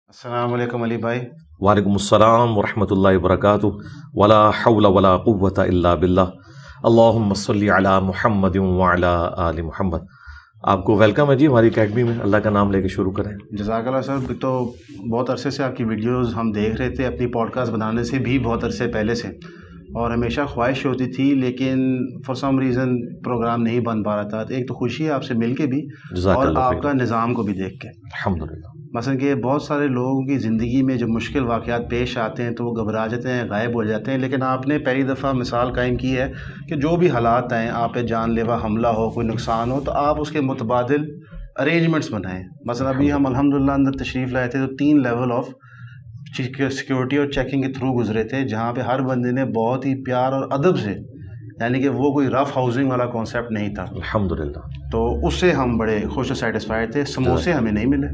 السلام علیکم علی بھائی. وعلیکم السلام ورحمۃ اللہ وبرکاتہ. ولا حول ولا قوۃ الا باللہ. اللہم صلی علی محمد وعلی آل محمد. آپ کو ویلکم ہے جی ہماری اکیڈمی میں. اللہ کا نام لے کے شروع کریں. جزاک اللہ سر. تو بہت عرصے سے آپ کی ویڈیوز ہم دیکھ رہے تھے، اپنی پوڈ کاسٹ بنانے سے بھی بہت عرصے پہلے سے، اور ہمیشہ خواہش ہوتی تھی لیکن فار سم ریزن پروگرام نہیں بن پا رہا تھا. ایک تو خوشی ہے آپ سے مل کے بھی اور آپ کا نظام کو بھی دیکھ کے. الحمدللہ. مثلا کہ بہت سارے لوگوں کی زندگی میں جب مشکل واقعات پیش آتے ہیں تو وہ گھبرا جاتے ہیں، غائب ہو جاتے ہیں، لیکن آپ نے پہلی دفعہ مثال قائم کی ہے کہ جو بھی حالات آئیں، آپ پہ جان لیوا حملہ ہو، کوئی نقصان ہو، تو آپ اس کے متبادل ارینجمنٹس بنائیں. مثلا ابھی ہم الحمدللہ اندر تشریف لائے تھے تو 3 لیول آف سیکیورٹی اور چیکنگ کے تھرو گزرے تھے، جہاں پہ ہر بندے نے بہت ہی پیار اور ادب سے، یعنی کہ وہ کوئی رف ہاؤسنگ والا کانسیپٹ نہیں تھا. الحمدللہ. تو اس سے ہم بڑے خوش و سیٹسفائڈ تھے. سموسے ہمیں نہیں ملے.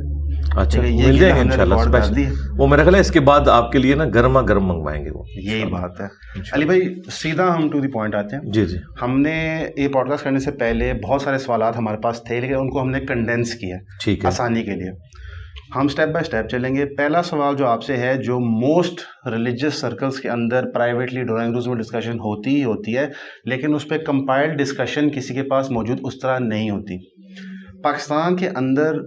اچھا مل جائیں گے انشاءاللہ اسپیشل. وہ میرا خیال ہے اس کے بعد آپ کے لیے نا گرما گرم منگوائیں گے. وہ یہی بات ہے. علی بھائی سیدھا ہم ٹو دی پوائنٹ آتے ہیں. جی جی. ہم نے یہ پوڈ کاسٹ کرنے سے پہلے بہت سارے سوالات ہمارے پاس تھے، لیکن ان کو ہم نے کنڈینس کیا ٹھیک ہے آسانی کے لیے. ہم سٹیپ بائی سٹیپ چلیں گے. پہلا سوال جو آپ سے ہے، جو موسٹ ریلیجیس سرکلز کے اندر پرائیویٹلی ڈرائنگ رومز میں ڈسکشن ہوتی ہی ہوتی ہے، لیکن اس پہ کمپائلڈ ڈسکشن کسی کے پاس موجود اس طرح نہیں ہوتی. پاکستان کے اندر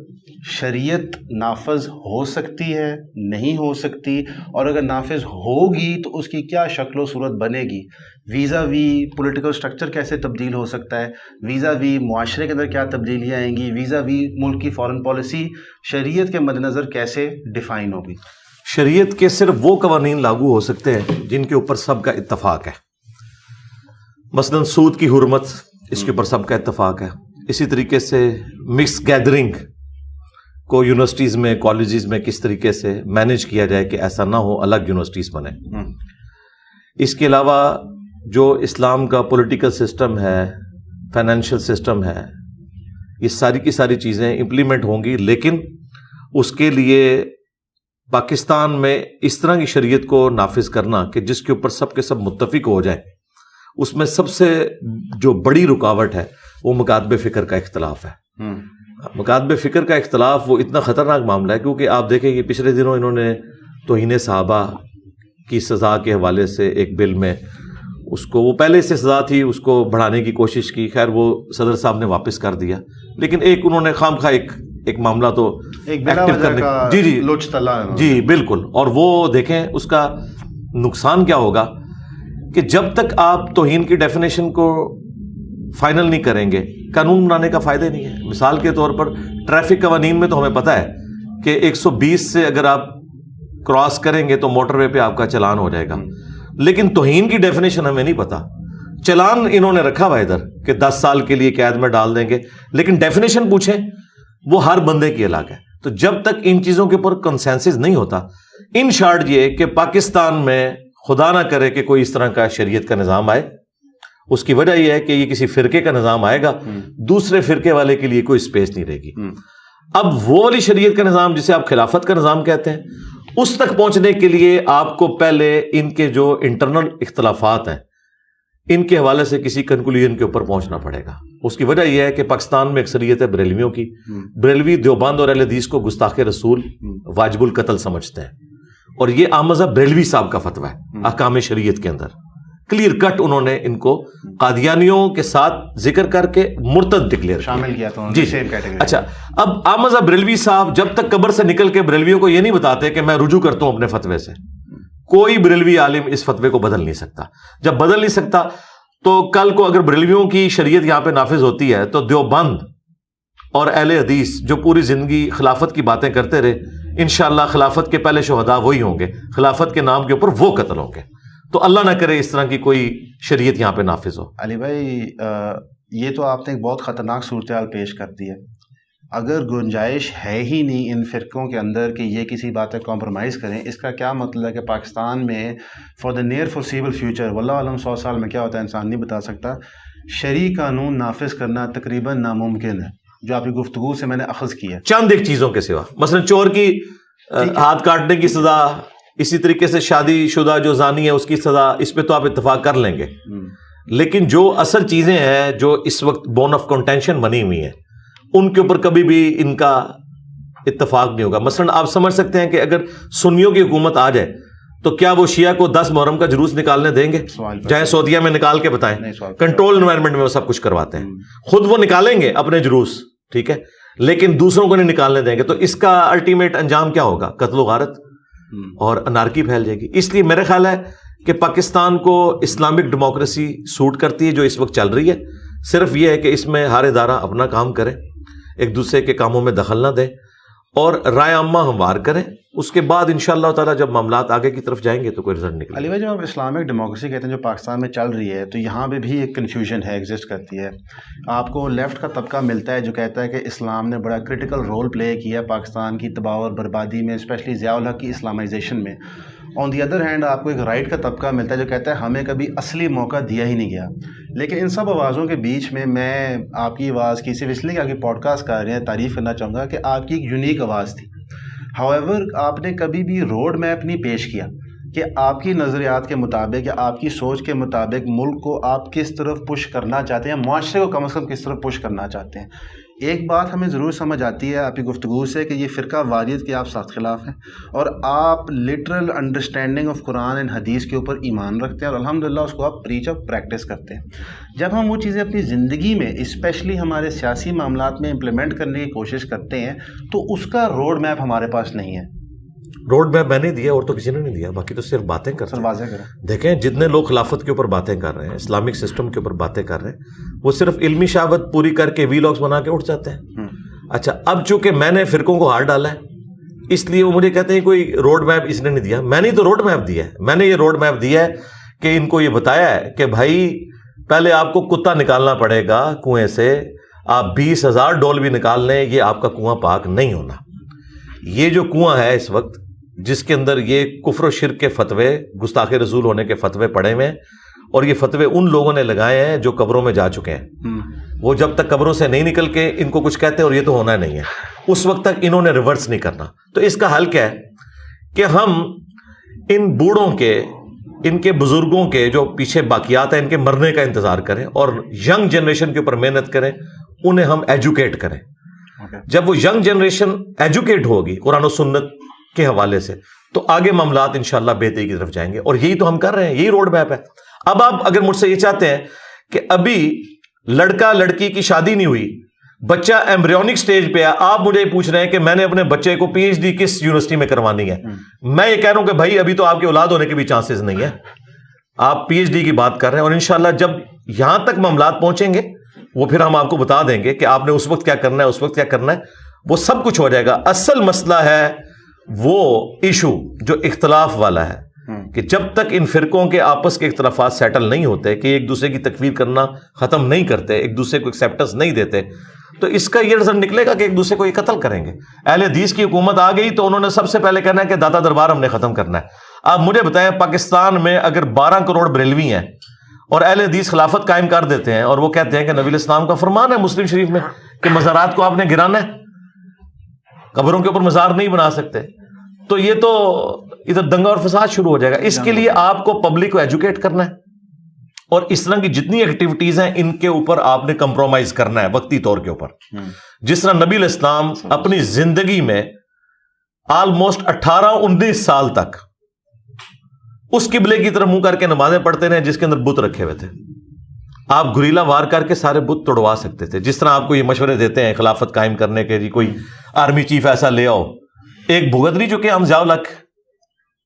شریعت نافذ ہو سکتی ہے، نہیں ہو سکتی، اور اگر نافذ ہوگی تو اس کی کیا شکل و صورت بنے گی؟ ویزا وی پولیٹیکل سٹرکچر کیسے تبدیل ہو سکتا ہے؟ ویزا وی معاشرے کے اندر کیا تبدیلیاں آئیں گی؟ ویزا وی ملک کی فارن پالیسی شریعت کے مد نظر کیسے ڈیفائن ہوگی؟ شریعت کے صرف وہ قوانین لاگو ہو سکتے ہیں جن کے اوپر سب کا اتفاق ہے. مثلا سود کی حرمت، اس کے اوپر سب کا اتفاق ہے. اسی طریقے سے مکس گیدرنگ کو یونیورسٹیز میں، کالجز میں کس طریقے سے مینیج کیا جائے کہ ایسا نہ ہو، الگ یونیورسٹیز بنے. اس کے علاوہ جو اسلام کا پولیٹیکل سسٹم ہے، فائنینشیل سسٹم ہے، یہ ساری کی ساری چیزیں امپلیمنٹ ہوں گی، لیکن اس کے لیے پاکستان میں اس طرح کی شریعت کو نافذ کرنا کہ جس کے اوپر سب کے سب متفق ہو جائیں، اس میں سب سے جو بڑی رکاوٹ ہے وہ مکاتب فکر کا اختلاف ہے. مکاتب فکر کا اختلاف وہ اتنا خطرناک معاملہ ہے کیونکہ آپ دیکھیں کہ پچھلے دنوں انہوں نے توہین صحابہ کی سزا کے حوالے سے ایک بل میں اس کو، وہ پہلے سے سزا تھی، اس کو بڑھانے کی کوشش کی. خیر وہ صدر صاحب نے واپس کر دیا، لیکن ایک انہوں نے خام خواہ ایک معاملہ تو ایکٹیو کرنے جی جی جی بالکل. اور وہ دیکھیں اس کا نقصان کیا ہوگا کہ جب تک آپ توہین کی ڈیفینیشن کو فائنل نہیں کریں گے، قانون بنانے کا فائدہ نہیں ہے. مثال کے طور پر ٹریفک قوانین میں تو ہمیں پتہ ہے کہ 120 سے اگر آپ کراس کریں گے تو موٹر وے پہ آپ کا چلان ہو جائے گا، لیکن توہین کی ڈیفینیشن ہمیں نہیں پتہ. چلان انہوں نے رکھا ہوا ادھر کہ 10 سال کے لیے قید میں ڈال دیں گے، لیکن ڈیفینیشن پوچھیں وہ ہر بندے کی الگ ہے. تو جب تک ان چیزوں کے اوپر کنسنسس نہیں ہوتا، ان شارٹ یہ کہ پاکستان میں خدا نہ کرے کہ کوئی اس طرح کا شریعت کا نظام آئے، اس کی وجہ یہ ہے کہ یہ کسی فرقے کا نظام آئے گا، دوسرے فرقے والے کے لیے کوئی اسپیس نہیں رہے گی. اب وہ والی شریعت کا نظام جسے آپ خلافت کا نظام کہتے ہیں، اس تک پہنچنے کے لیے آپ کو پہلے ان کے جو انٹرنل اختلافات ہیں ان کے حوالے سے کسی کنکلوژن کے اوپر پہنچنا پڑے گا. اس کی وجہ یہ ہے کہ پاکستان میں اکثریت ہے بریلویوں کی. بریلوی دیوبند اور اہل حدیث کو گستاخ رسول واجب القتل سمجھتے ہیں، اور یہ آمزہ بریلوی صاحب کا فتویٰ ہے احکام شریعت کے اندر. کلیئر کٹ انہوں نے ان کو قادیانیوں کے ساتھ ذکر کر کے مرتد ڈکلیئر شامل کیا تھا جی سیم کیٹیگری. اچھا اب آمزہ بریلوی صاحب جب تک قبر سے نکل کے بریلویوں کو یہ نہیں بتاتے کہ میں رجوع کرتا ہوں اپنے فتوے سے، کوئی بریلوی عالم اس فتوے کو بدل نہیں سکتا. جب بدل نہیں سکتا تو کل کو اگر بریلویوں کی شریعت یہاں پہ نافذ ہوتی ہے تو دیوبند اور اہل حدیث جو پوری زندگی خلافت کی باتیں کرتے رہے، انشاءاللہ خلافت کے پہلے شہداء وہی ہوں گے، خلافت کے نام کے اوپر وہ قتل ہوں گے. تو اللہ نہ کرے اس طرح کی کوئی شریعت یہاں پہ نافذ ہو. علی بھائی یہ تو آپ نے ایک بہت خطرناک صورتحال پیش کر دی ہے. اگر گنجائش ہے ہی نہیں ان فرقوں کے اندر کہ یہ کسی بات پہ کمپرومائز کریں، اس کا کیا مطلب ہے کہ پاکستان میں for the near foreseeable future, واللہ عالم 100 سال میں کیا ہوتا ہے انسان نہیں بتا سکتا، شرعی قانون نافذ کرنا تقریباً ناممکن ہے، جو آپ کی گفتگو سے میں نے اخذ کیا. چند ایک چیزوں کے سوا، مثلا چور کی ہاتھ کاٹنے کی سزا، اسی طریقے سے شادی شدہ جو زانی ہے اس کی سزا، اس پہ تو آپ اتفاق کر لیں گے، لیکن جو اصل چیزیں ہیں جو اس وقت بون آف کنٹینشن بنی ہوئی ہیں ان کے اوپر کبھی بھی ان کا اتفاق نہیں ہوگا. مثلاً آپ سمجھ سکتے ہیں کہ اگر سنیوں کی حکومت آ جائے تو کیا وہ شیعہ کو 10 محرم کا جلوس نکالنے دیں گے؟ چاہے سعودیہ میں نکال کے بتائیں, کنٹرول انوائرمنٹ میں وہ سب کچھ کرواتے ہیں. خود وہ نکالیں گے اپنے جلوس, ٹھیک ہے, لیکن دوسروں کو نہیں نکالنے دیں گے. تو اس کا الٹیمیٹ انجام کیا ہوگا؟ قتل و غارت اور انارکی پھیل جائے گی. اس لیے میرا خیال ہے کہ پاکستان کو اسلامک ڈیموکریسی سوٹ کرتی ہے جو اس وقت چل رہی ہے. صرف یہ ہے کہ اس میں ہر ادارہ اپنا کام کرے, ایک دوسرے کے کاموں میں دخل نہ دے اور رائے عامہ ہموار کریں. اس کے بعد انشاءاللہ تعالیٰ جب معاملات آگے کی طرف جائیں گے تو کوئی رزلٹ نکلے. علی بھائی, جب آپ اسلامک ڈیموکریسی کہتے ہیں جو پاکستان میں چل رہی ہے, تو یہاں پہ بھی ایک کنفیوژن ہے, ایگزسٹ کرتی ہے. آپ کو لیفٹ کا طبقہ ملتا ہے جو کہتا ہے کہ اسلام نے بڑا کرٹیکل رول پلے کیا پاکستان کی تباہ اور بربادی میں, اسپیشلی ضیاء الحق کی اسلامائزیشن میں. آن دی ادر ہینڈ آپ کو ایک رائٹ کا طبقہ ملتا ہے جو کہتا ہے ہمیں کبھی اصلی موقع دیا ہی نہیں گیا. لیکن ان سب آوازوں کے بیچ میں آپ کی آواز کی صرف اس لیے کہ آپ کی پوڈ کاسٹ کر رہے ہیں تعریف کرنا چاہوں گا کہ آپ کی ایک یونیک آواز تھی. ہاؤیور آپ نے کبھی بھی روڈ میپ نہیں پیش کیا کہ آپ کی نظریات کے مطابق یا آپ کی سوچ کے مطابق ملک کو آپ کس طرف پش کرنا چاہتے ہیں, معاشرے کو کم از کم کس طرف پش کرنا چاہتے ہیں. ایک بات ہمیں ضرور سمجھ آتی ہے آپ کی گفتگو سے کہ یہ فرقہ واریت کے آپ سخت خلاف ہیں اور آپ literal understanding of Quran and حدیث کے اوپر ایمان رکھتے ہیں اور الحمدللہ اس کو آپ پریچ آف پریکٹس کرتے ہیں. جب ہم وہ چیزیں اپنی زندگی میں اسپیشلی ہمارے سیاسی معاملات میں امپلیمنٹ کرنے کی کوشش کرتے ہیں تو اس کا روڈ میپ ہمارے پاس نہیں ہے. روڈ میپ میں نے دیا اور تو کسی نے نہیں دیا, باقی تو صرف باتیں کر رہے ہیں. واضح کریں, دیکھیں جتنے لوگ خلافت کے اوپر باتیں کر رہے ہیں, اسلامک سسٹم کے اوپر باتیں کر رہے ہیں, وہ صرف علمی شہادت پوری کر کے وی لاگس بنا کے اٹھ جاتے ہیں. اچھا, اب چونکہ میں نے فرقوں کو ہار ڈالا ہے اس لیے وہ مجھے کہتے ہیں کوئی روڈ میپ اس نے نہیں دیا. میں نے تو روڈ میپ دیا ہے, میں نے یہ روڈ میپ دیا ہے کہ ان کو یہ بتایا ہے کہ بھائی پہلے آپ کو کتا نکالنا پڑے گا کنویں سے, آپ 20,000 ڈول بھی نکال لیں یہ آپ کا کنواں پاک نہیں ہونا. یہ جو کنواں ہے اس وقت جس کے اندر یہ کفر و شرک کے فتوے, گستاخ رسول ہونے کے فتوے پڑے ہوئے ہیں, اور یہ فتوے ان لوگوں نے لگائے ہیں جو قبروں میں جا چکے ہیں. وہ جب تک قبروں سے نہیں نکل کے ان کو کچھ کہتے اور یہ تو ہونا نہیں ہے, اس وقت تک انہوں نے ریورس نہیں کرنا. تو اس کا حل کیا ہے کہ ہم ان بوڑھوں کے, ان کے بزرگوں کے جو پیچھے باقیات ہیں ان کے مرنے کا انتظار کریں اور ینگ جنریشن کے اوپر محنت کریں, انہیں ہم ایجوکیٹ کریں. جب وہ ینگ جنریشن ایجوکیٹ ہوگی قرآن و سنت کے حوالے سے تو آگے معاملات انشاءاللہ بہتری کی طرف جائیں گے, اور یہی تو ہم کر رہے ہیں, یہی روڈ میپ ہے. اب آپ اگر مجھ سے یہ چاہتے ہیں کہ ابھی لڑکا لڑکی کی شادی نہیں ہوئی, بچہ ایمبریونک سٹیج پہ ہے, آپ مجھے یہ پوچھ رہے ہیں کہ میں نے اپنے بچے کو پی ایچ ڈی کس یونیورسٹی میں کروانی ہے. میں یہ کہہ رہا ہوں کہ بھائی ابھی تو آپ کی اولاد ہونے کے بھی چانسز نہیں ہے, آپ پی ایچ ڈی کی بات کر رہے ہیں, اور انشاءاللہ جب یہاں تک معاملات پہنچیں گے وہ پھر ہم آپ کو بتا دیں گے کہ آپ نے اس وقت کیا کرنا ہے, اس وقت کیا کرنا ہے, وہ سب کچھ ہو جائے گا. اصل مسئلہ ہے وہ ایشو جو اختلاف والا ہے کہ جب تک ان فرقوں کے آپس کے اختلافات سیٹل نہیں ہوتے, کہ ایک دوسرے کی تکفیر کرنا ختم نہیں کرتے, ایک دوسرے کو ایکسیپٹنس نہیں دیتے, تو اس کا یہ رزلٹ نکلے گا کہ ایک دوسرے کو یہ قتل کریں گے. اہل حدیث کی حکومت آ گئی تو انہوں نے سب سے پہلے کہنا ہے کہ داتا دربار ہم نے ختم کرنا ہے. آپ مجھے بتائیں پاکستان میں اگر 12 کروڑ بریلوی ہیں اور اہل حدیث خلافت قائم کر دیتے ہیں اور وہ کہتے ہیں کہ نبی الاسلام کا فرمان ہے مسلم شریف میں کہ مزارات کو آپ نے گرانا ہے, قبروں کے اوپر مزار نہیں بنا سکتے, تو یہ تو ادھر دنگا اور فساد شروع ہو جائے گا. اس کے لیے آپ کو پبلک کو ایجوکیٹ کرنا ہے, اور اس طرح کی جتنی ایکٹیویٹیز ہیں ان کے اوپر آپ نے کمپرومائز کرنا ہے وقتی طور کے اوپر. جس طرح نبی الاسلام اپنی زندگی میں آلموسٹ 18-19 سال تک اس قبلے کی طرف منہ کر کے نمازیں پڑھتے رہے جس کے اندر بت رکھے ہوئے تھے. آپ گریلا وار کر کے سارے بت توڑوا سکتے تھے. جس طرح آپ کو یہ مشورے دیتے ہیں خلافت قائم کرنے کے, جی کوئی آرمی چیف ایسا لے آؤ, ایک بھگت نہیں چکے ہم ضیاء الحق,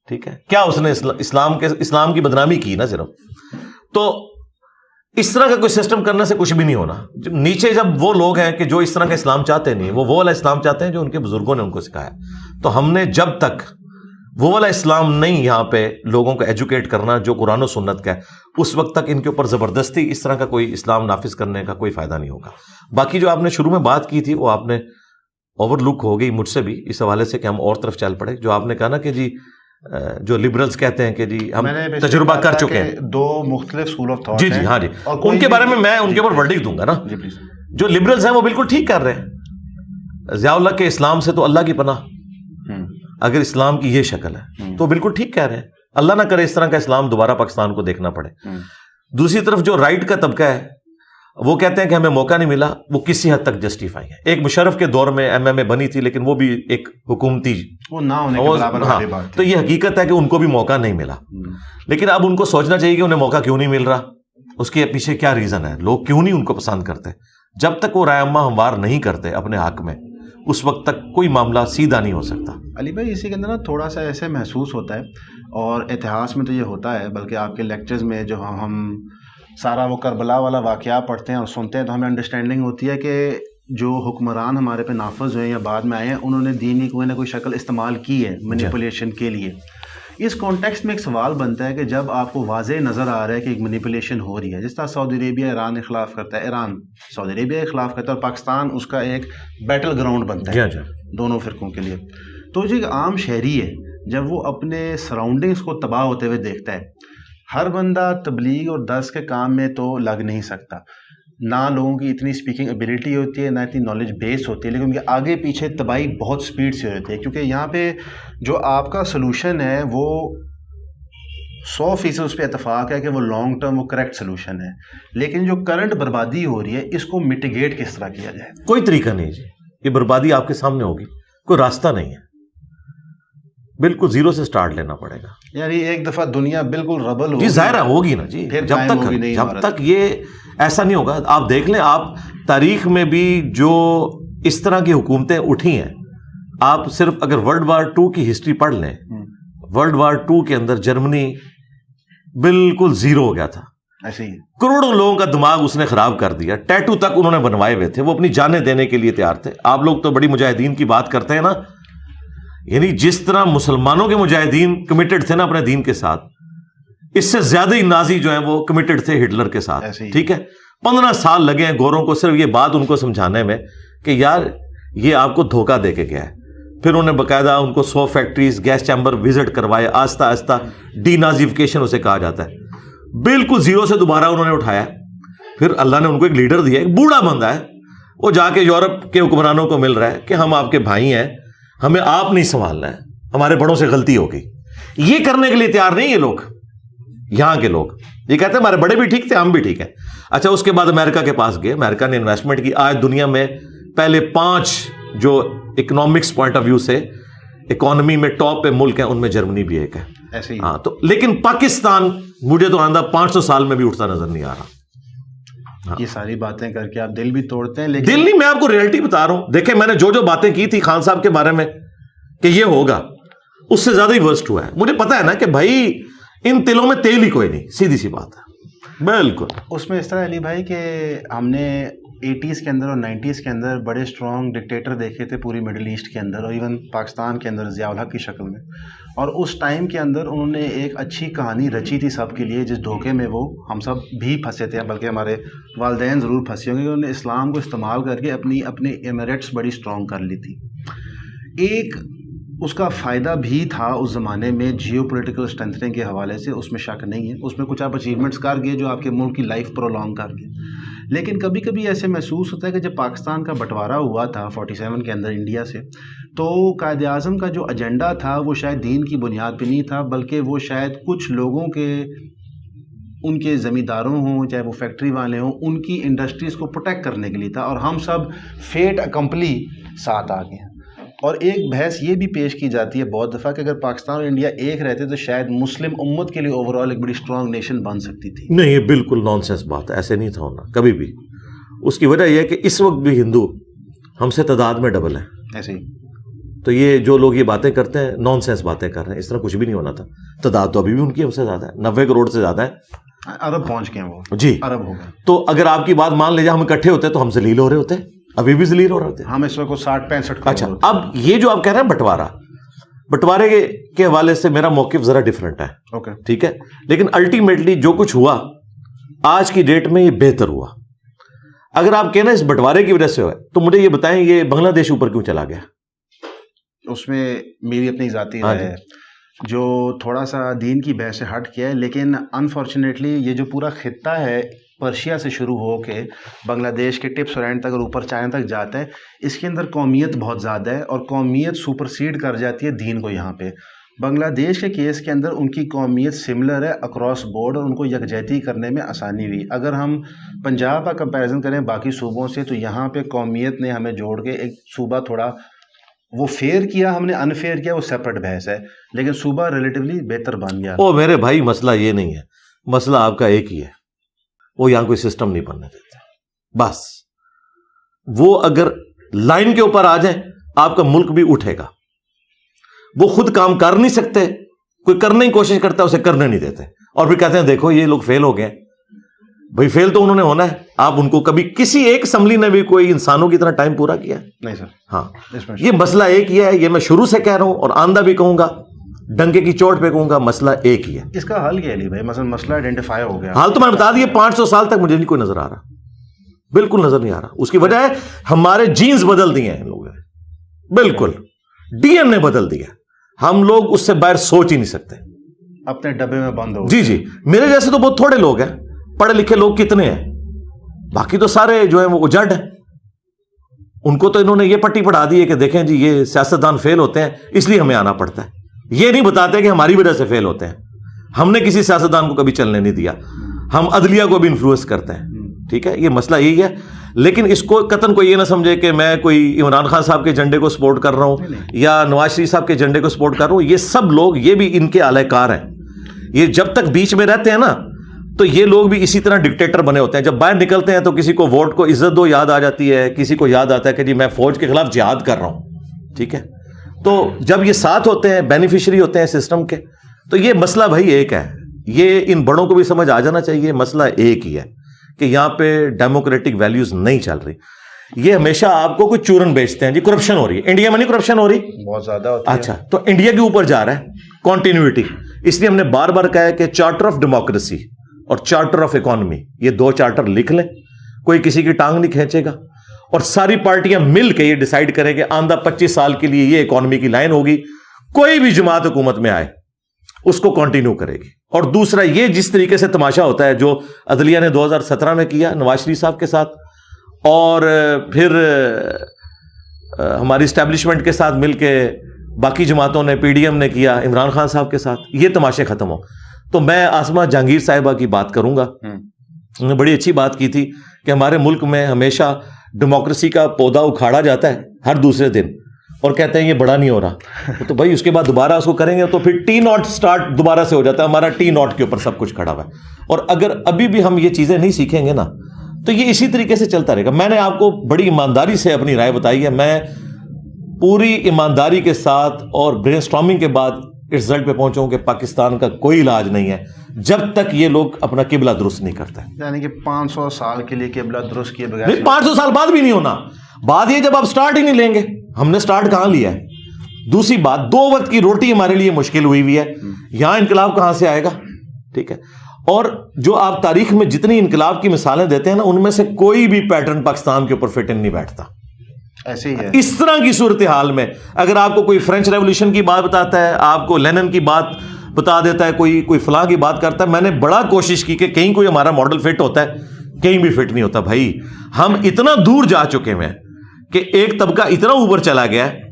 ٹھیک ہے, کیا اس نے اسلام کی بدنامی کی نا صرف. تو اس طرح کا کوئی سسٹم کرنے سے کچھ بھی نہیں ہونا. نیچے جب وہ لوگ ہیں کہ جو اس طرح کا اسلام چاہتے نہیں, وہ والا اسلام چاہتے ہیں جو ان کے بزرگوں نے ان کو سکھایا. تو ہم نے جب تک وہ والا اسلام نہیں یہاں پہ لوگوں کو ایجوکیٹ کرنا جو قرآن و سنت کا ہے, اس وقت تک ان کے اوپر زبردستی اس طرح کا کوئی اسلام نافذ کرنے کا کوئی فائدہ نہیں ہوگا. باقی جو آپ نے شروع میں بات کی تھی وہ آپ نے اوور لک ہو گئی مجھ سے بھی اس حوالے سے کہ ہم اور طرف چل پڑے. جو آپ نے کہا نا کہ جی جو لبرلز کہتے ہیں کہ جی ہم تجربہ کر چکے ہیں, 2 مختلف اسکول آف تھاٹ, جی جی ہاں جی, ان کے بارے میں ان کے اوپر ورڈکٹ دوں گا نا. جو لبرلز ہیں وہ بالکل ٹھیک کر رہے ہیں. ضیاء الحق کے اسلام سے تو اللہ کی پناہ, اگر اسلام کی یہ شکل ہے تو بالکل ٹھیک کہہ رہے ہیں. اللہ نہ کرے اس طرح کا اسلام دوبارہ پاکستان کو دیکھنا پڑے. دوسری طرف جو رائٹ کا طبقہ ہے وہ کہتے ہیں کہ ہمیں موقع نہیں ملا، وہ کسی حد تک جسٹیفائی ہے. ایک مشرف کے دور میں MMA بنی تھی، لیکن وہ بھی ایک حکومتی وہ نہ ہونے کے برابر والی بات تھی. تو یہ حقیقت ہے کہ ان کو بھی موقع نہیں ملا. لیکن اب ان کو سوچنا چاہیے کہ انہیں موقع کیوں نہیں مل رہا، اس کے پیچھے کیا ریزن ہے، لوگ کیوں نہیں ان کو پسند کرتے. جب تک وہ رائے عامہ ہموار نہیں کرتے اپنے حق میں، اس وقت تک کوئی معاملہ سیدھا نہیں ہو سکتا. علی بھائی اسی کے اندر نا تھوڑا سا ایسے محسوس ہوتا ہے، اور اتہاس میں تو یہ ہوتا ہے، بلکہ آپ کے لیکچرز میں جو ہم سارا وہ کربلا والا واقعہ پڑھتے ہیں اور سنتے ہیں تو ہمیں انڈرسٹینڈنگ ہوتی ہے کہ جو حکمران ہمارے پہ نافذ ہوئے ہیں یا بعد میں آئے ہیں، انہوں نے دین کی کوئی نہ کوئی شکل استعمال کی ہے مینیپولیشن کے لیے. اس کانٹیکسٹ میں ایک سوال بنتا ہے کہ جب آپ کو واضح نظر آ رہا ہے کہ ایک مینیپولیشن ہو رہی ہے، جس طرح سعودی عربیہ ایران کے خلاف کرتا ہے، ایران سعودی عربیہ کے خلاف کرتا ہے، اور پاکستان اس کا ایک بیٹل گراؤنڈ بنتا ہے دونوں فرقوں کے لیے. تو جو ایک عام شہری ہے جب وہ اپنے سراؤنڈنگس کو تباہ ہوتے ہوئے دیکھتا ہے، ہر بندہ تبلیغ اور درس کے کام میں تو لگ نہیں سکتا، نہ لوگوں کی اتنی اسپیکنگ ایبیلٹی ہوتی ہے، نہ اتنی نالج بیس ہوتی ہے، لیکن ان کے آگے پیچھے تباہی بہت سپیڈ سے ہوتی ہے. کیونکہ یہاں پہ جو آپ کا سلوشن ہے وہ 100% اس پہ اتفاق ہے کہ وہ لانگ ٹرم وہ کریکٹ سلوشن ہے، لیکن جو کرنٹ بربادی ہو رہی ہے اس کو میٹیگیٹ کس طرح کیا جائے؟ کوئی طریقہ نہیں جی، یہ بربادی آپ کے سامنے ہوگی، کوئی راستہ نہیں ہے، بالکل زیرو سے سٹارٹ لینا پڑے گا. یعنی ایک دفعہ دنیا بالکل ربل ہوگی جی، ظاہرہ ہوگی نا جی، جب تک یہ ایسا نہیں ہوگا. آپ دیکھ لیں، آپ تاریخ میں بھی جو اس طرح کی حکومتیں اٹھی ہیں، آپ صرف اگر World War II کی ہسٹری پڑھ لیں، World War II کے اندر جرمنی بالکل زیرو ہو گیا تھا، ایسے ہی کروڑوں لوگوں کا دماغ اس نے خراب کر دیا، ٹیٹو تک انہوں نے بنوائے ہوئے تھے، وہ اپنی جانیں دینے کے لیے تیار تھے. آپ لوگ تو بڑی مجاہدین کی بات کرتے ہیں نا، یعنی جس طرح مسلمانوں کے مجاہدین کمیٹڈ تھے نا اپنے دین کے ساتھ، اس سے زیادہ ہی نازی جو ہیں وہ کمیٹڈ تھے ہٹلر کے ساتھ. ٹھیک ہے، 15 سال لگے ہیں گوروں کو صرف یہ بات ان کو سمجھانے میں کہ یار یہ آپ کو دھوکہ دے کے گیا ہے. پھر انہوں نے باقاعدہ ان کو 100 فیکٹریز، گیس چیمبر وزٹ کروائے، آہستہ آہستہ ڈی نازیفیکیشن اسے کہا جاتا ہے. بالکل زیرو سے دوبارہ انہوں نے اٹھایا. پھر اللہ نے ان کو ایک لیڈر دیا، ایک بوڑھا بندہ ہے، وہ جا کے یورپ کے حکمرانوں کو مل رہا ہے کہ ہم آپ کے بھائی ہیں، ہمیں آپ نہیں سنبھالنا ہے، ہمارے بڑوں سے غلطی ہو گئی. یہ کرنے کے لیے تیار نہیں یہ لوگ، یہاں کے لوگ یہ کہتے ہیں ہمارے بڑے بھی ٹھیک تھے، ہم بھی ٹھیک ہیں. اچھا، اس کے بعد امریکہ کے پاس گئے، امریکہ نے انویسٹمنٹ کی. آج دنیا میں پہلے 5 جو اکنامکس پوائنٹ آف ویو سے اکانومی میں ٹاپ پہ ملک ہیں، ان میں جرمنی بھی ایک ہے. ایسے ہی ہاں. تو لیکن پاکستان مجھے تو آندہ 500 سال میں بھی اٹھتا نظر نہیں آ رہا. یہ ساری باتیں کر کے آپ دل بھی توڑتے ہیں، لیکن دل نہیں، میں آپ کو ریئلٹی بتا رہا ہوں. دیکھیں، میں نے جو باتیں کی تھی خان صاحب کے بارے میں کہ یہ ہوگا، اس سے زیادہ ہی ورسٹ ہوا ہے. مجھے پتا ہے نا کہ بھائی ان تلوں میں تیل ہی کوئی نہیں، سیدھی سی بات ہے. بالکل. اس میں اس طرح علی بھائی کہ ہم نے 80s کے اندر اور 90s کے اندر بڑے اسٹرانگ ڈکٹیٹر دیکھے تھے پوری مڈل ایسٹ کے اندر، اور ایون پاکستان کے اندر ضیاء الحق کی شکل میں. اور اس ٹائم کے اندر انہوں نے ایک اچھی کہانی رچی تھی سب کے لیے، جس دھوکے میں وہ ہم سب بھی پھنسے تھے، بلکہ ہمارے والدین ضرور پھنسے ہوں گے. انہوں نے اسلام کو استعمال کر کے اپنے ایمریٹس بڑی اسٹرانگ کر لی تھی. ایک اس کا فائدہ بھی تھا اس زمانے میں جیو پولیٹیکل اسٹرینتھنگ کے حوالے سے، اس میں شک نہیں ہے. اس میں کچھ آپ اچیومنٹس کر گئے جو آپ کے ملک کی لائف پرولونگ کر گئے. لیکن کبھی کبھی ایسے محسوس ہوتا ہے کہ جب پاکستان کا بٹوارہ ہوا تھا 47 کے اندر انڈیا سے، تو قائد اعظم کا جو ایجنڈا تھا وہ شاید دین کی بنیاد پہ نہیں تھا، بلکہ وہ شاید کچھ لوگوں کے، ان کے زمینداروں ہوں چاہے وہ فیکٹری والے ہوں، ان کی انڈسٹریز کو پروٹیکٹ کرنے کے لیے تھا. اور ہم سب فیٹ اکمپلی ساتھ آ گئے ہیں. اور ایک بحث یہ بھی پیش کی جاتی ہے بہت دفعہ کہ اگر پاکستان اور انڈیا ایک رہتے تو شاید مسلم امت کے لیے اوور آل ایک بڑی اسٹرانگ نیشن بن سکتی تھی. نہیں، یہ بالکل نان سینس بات ہے، ایسے نہیں تھا ہونا کبھی بھی. اس کی وجہ یہ ہے کہ اس وقت بھی ہندو ہم سے تعداد میں ڈبل ہیں. ایسے ہی تو یہ جو لوگ یہ باتیں کرتے ہیں نان سینس باتیں کر رہے ہیں. اس طرح کچھ بھی نہیں ہونا تھا. تعداد تو ابھی بھی ان کی ہم سے زیادہ ہے، 90 کروڑ سے زیادہ ہے. عرب پہنچ گئے وہ جی، عرب ہو گئے. تو اگر آپ کی بات مان لیجیے ہم اکٹھے ہوتے تو ہم ذلیل ہو رہے ہوتے، ابھی بھی ذلیل ہو رہے ہوتے. ہم اس وقت 60-65. اچھا، اب یہ جو آپ کہہ رہے ہیں بٹوارے کے حوالے سے میرا موقف ذرا ڈفرینٹ ہے. اوکے، ٹھیک ہے، لیکن الٹیمیٹلی جو کچھ ہوا آج کی ڈیٹ میں یہ بہتر ہوا. اگر آپ کہنا اس بٹوارے کی وجہ سے ہوا تو مجھے یہ بتائیں یہ بنگلہ دیش اوپر کیوں چلا گیا؟ اس میں میری اپنی ذاتی رائے ہے جو تھوڑا سا دین کی بحث سے ہٹ کیا ہے، لیکن انفارچونیٹلی یہ جو پورا خطہ ہے پرشیا سے شروع ہو کے بنگلہ دیش کے ٹپس اور اینڈ تک اور اوپر چائنا تک جاتا ہے، اس کے اندر قومیت بہت زیادہ ہے اور قومیت سپرسیڈ کر جاتی ہے دین کو. یہاں پہ بنگلہ دیش کے کیس کے اندر ان کی قومیت سملر ہے اکراس بورڈ اور ان کو یکجہتی کرنے میں آسانی ہوئی. اگر ہم پنجاب کا کمپیریزن کریں باقی صوبوں سے تو یہاں پہ قومیت نے ہمیں جوڑ کے ایک صوبہ تھوڑا وہ فیئر کیا, ہم نے انفیئر کیا, وہ سیپریٹ بحث ہے, لیکن صوبہ ریلیٹیولی بہتر بن گیا. او میرے بھائی مسئلہ یہ نہیں ہے, مسئلہ آپ کا ایک ہی ہے, وہ یہاں کوئی سسٹم نہیں بننے دیتے. بس وہ اگر لائن کے اوپر آ جائیں آپ کا ملک بھی اٹھے گا. وہ خود کام کر نہیں سکتے, کوئی کرنے کی کوشش کرتا ہے اسے کرنے نہیں دیتے, اور پھر کہتے ہیں دیکھو یہ لوگ فیل ہو گئے. بھائی فیل تو انہوں نے ہونا ہے. آپ ان کو کبھی کسی ایک اسمبلی نے بھی کوئی انسانوں کی طرح ٹائم پورا کیا ہے؟ نہیں سر. ہاں یہ مسئلہ ایک ہی ہے, یہ میں شروع سے کہہ رہا ہوں اور آندہ بھی کہوں گا, ڈنکے کی چوٹ پہ کہوں گا, مسئلہ ایک ہی ہے. اس کا حل کیا ہے علی بھائی؟ مثلا مسئلہ آئیڈینٹیفائی ہو گیا, حال تو میں بتا دیا 500 سال تک مجھے نہیں کوئی نظر آ رہا, بالکل نظر نہیں آ رہا. اس کی وجہ ہے ہمارے جینز بدل دیے ہیں ان لوگوں نے, بالکل ڈی این اے بدل دیا. ہم لوگ اس سے باہر سوچ ہی نہیں سکتے, اپنے ڈبے میں بند ہو. جی میرے جیسے تو بہت تھوڑے لوگ ہیں, پڑھے لکھے لوگ کتنے ہیں, باقی تو سارے جو ہیں وہ اجڑ ہیں. ان کو تو انہوں نے یہ پٹی پڑھا دی ہے کہ دیکھیں جی یہ سیاستدان فیل ہوتے ہیں اس لیے ہمیں آنا پڑتا ہے. یہ نہیں بتاتے کہ ہماری وجہ سے فیل ہوتے ہیں. ہم نے کسی سیاستدان کو کبھی چلنے نہیں دیا, ہم عدلیہ کو بھی انفلوئنس کرتے ہیں. ٹھیک ہے, یہ مسئلہ یہی ہے. لیکن اس کو قطن کوئی یہ نہ سمجھے کہ میں کوئی عمران خان صاحب کے جھنڈے کو سپورٹ کر رہا ہوں یا نواز شریف صاحب کے جھنڈے کو سپورٹ کر رہا ہوں. یہ سب لوگ یہ بھی ان کے اعلی کار ہیں. یہ جب تک بیچ میں رہتے ہیں نا تو یہ لوگ بھی اسی طرح ڈکٹیٹر بنے ہوتے ہیں. جب باہر نکلتے ہیں تو کسی کو ووٹ کو عزت دو یاد آ جاتی ہے, کسی کو یاد آتا ہے کہ جی میں فوج کے خلاف جہاد کر رہا ہوں. ٹھیک ہے, تو جب یہ ساتھ ہوتے ہیں, بینیفیشری ہوتے ہیں سسٹم کے, تو یہ مسئلہ بھائی ایک ہے. یہ ان بڑوں کو بھی سمجھ آ جانا چاہیے, مسئلہ ایک ہی ہے کہ یہاں پہ ڈیموکریٹک ویلیوز نہیں چل رہی. یہ ہمیشہ آپ کو کوئی چورن بیچتے ہیں جی کرپشن ہو رہی ہے. انڈیا میں نہیں کرپشن ہو رہی, بہت زیادہ ہوتی ہے. اچھا تو انڈیا کے اوپر جا رہا ہے کنٹینیوٹی. اس لیے ہم نے بار بار کہا ہے کہ چارٹر آف ڈیموکریسی اور چارٹر آف اکانومی, یہ 2 چارٹر لکھ لیں, کوئی کسی کی ٹانگ نہیں کھینچے گا, اور ساری پارٹیاں مل کے یہ ڈیسائیڈ کریں کہ آندہ 25 سال کے لیے یہ اکانومی کی لائن ہوگی. کوئی بھی جماعت حکومت میں آئے اس کو کنٹینیو کرے گی. اور دوسرا یہ جس طریقے سے تماشا ہوتا ہے جو عدلیہ نے 2017 میں کیا نواز شریف صاحب کے ساتھ, اور پھر ہماری اسٹیبلشمنٹ کے ساتھ مل کے باقی جماعتوں نے, پی ڈی ایم نے کیا عمران خان صاحب کے ساتھ, یہ تماشے ختم ہو. تو میں آسمہ جہانگیر صاحبہ کی بات کروں گا. انہوں نے بڑی اچھی بات کی تھی کہ ہمارے ملک میں ہمیشہ ڈیموکریسی کا پودا اکھاڑا جاتا ہے ہر دوسرے دن, اور کہتے ہیں یہ بڑا نہیں ہو رہا. تو بھائی اس کے بعد دوبارہ اس کو کریں گے تو پھر ٹی ناٹ سٹارٹ دوبارہ سے ہو جاتا ہے. ہمارا ٹی ناٹ کے اوپر سب کچھ کھڑا ہوا ہے, اور اگر ابھی بھی ہم یہ چیزیں نہیں سیکھیں گے نا تو یہ اسی طریقے سے چلتا رہے گا. میں نے آپ کو بڑی ایمانداری سے اپنی رائے بتائی ہے. میں پوری ایمانداری کے ساتھ اور برین اسٹارمنگ کے بعد اس رزلٹ پہ پہنچوں کہ پاکستان کا کوئی علاج نہیں ہے جب تک یہ لوگ اپنا قبلہ درست نہیں کرتے. یعنی کہ 500 سال کے لیے قبلہ درست کیے بغیر نہیں, 500 سال بعد بھی نہیں ہونا. بات یہ جب آپ سٹارٹ ہی نہیں لیں گے, ہم نے سٹارٹ کہاں لیا ہے. دوسری بات, 2 وقت کی روٹی ہمارے لیے مشکل ہوئی ہے, یہاں انقلاب کہاں سے آئے گا. ٹھیک ہے, اور جو آپ تاریخ میں جتنی انقلاب کی مثالیں دیتے ہیں نا ان میں سے کوئی بھی پیٹرن پاکستان کے اوپر فٹ ان نہیں بیٹھتا. ایسے ہی ہے. اس طرح کی صورتحال میں اگر آپ کو کوئی فرینچ ریولیوشن کی بات بتاتا ہے, آپ کو لینن کی بات بتا دیتا ہے, کوئی فلاں کی بات کرتا ہے, میں نے بڑا کوشش کی کہ کہیں کوئی ہمارا ماڈل فٹ ہوتا ہے, کہیں بھی فٹ نہیں ہوتا. بھائی ہم اتنا دور جا چکے ہیں کہ ایک طبقہ اتنا اوپر چلا گیا ہے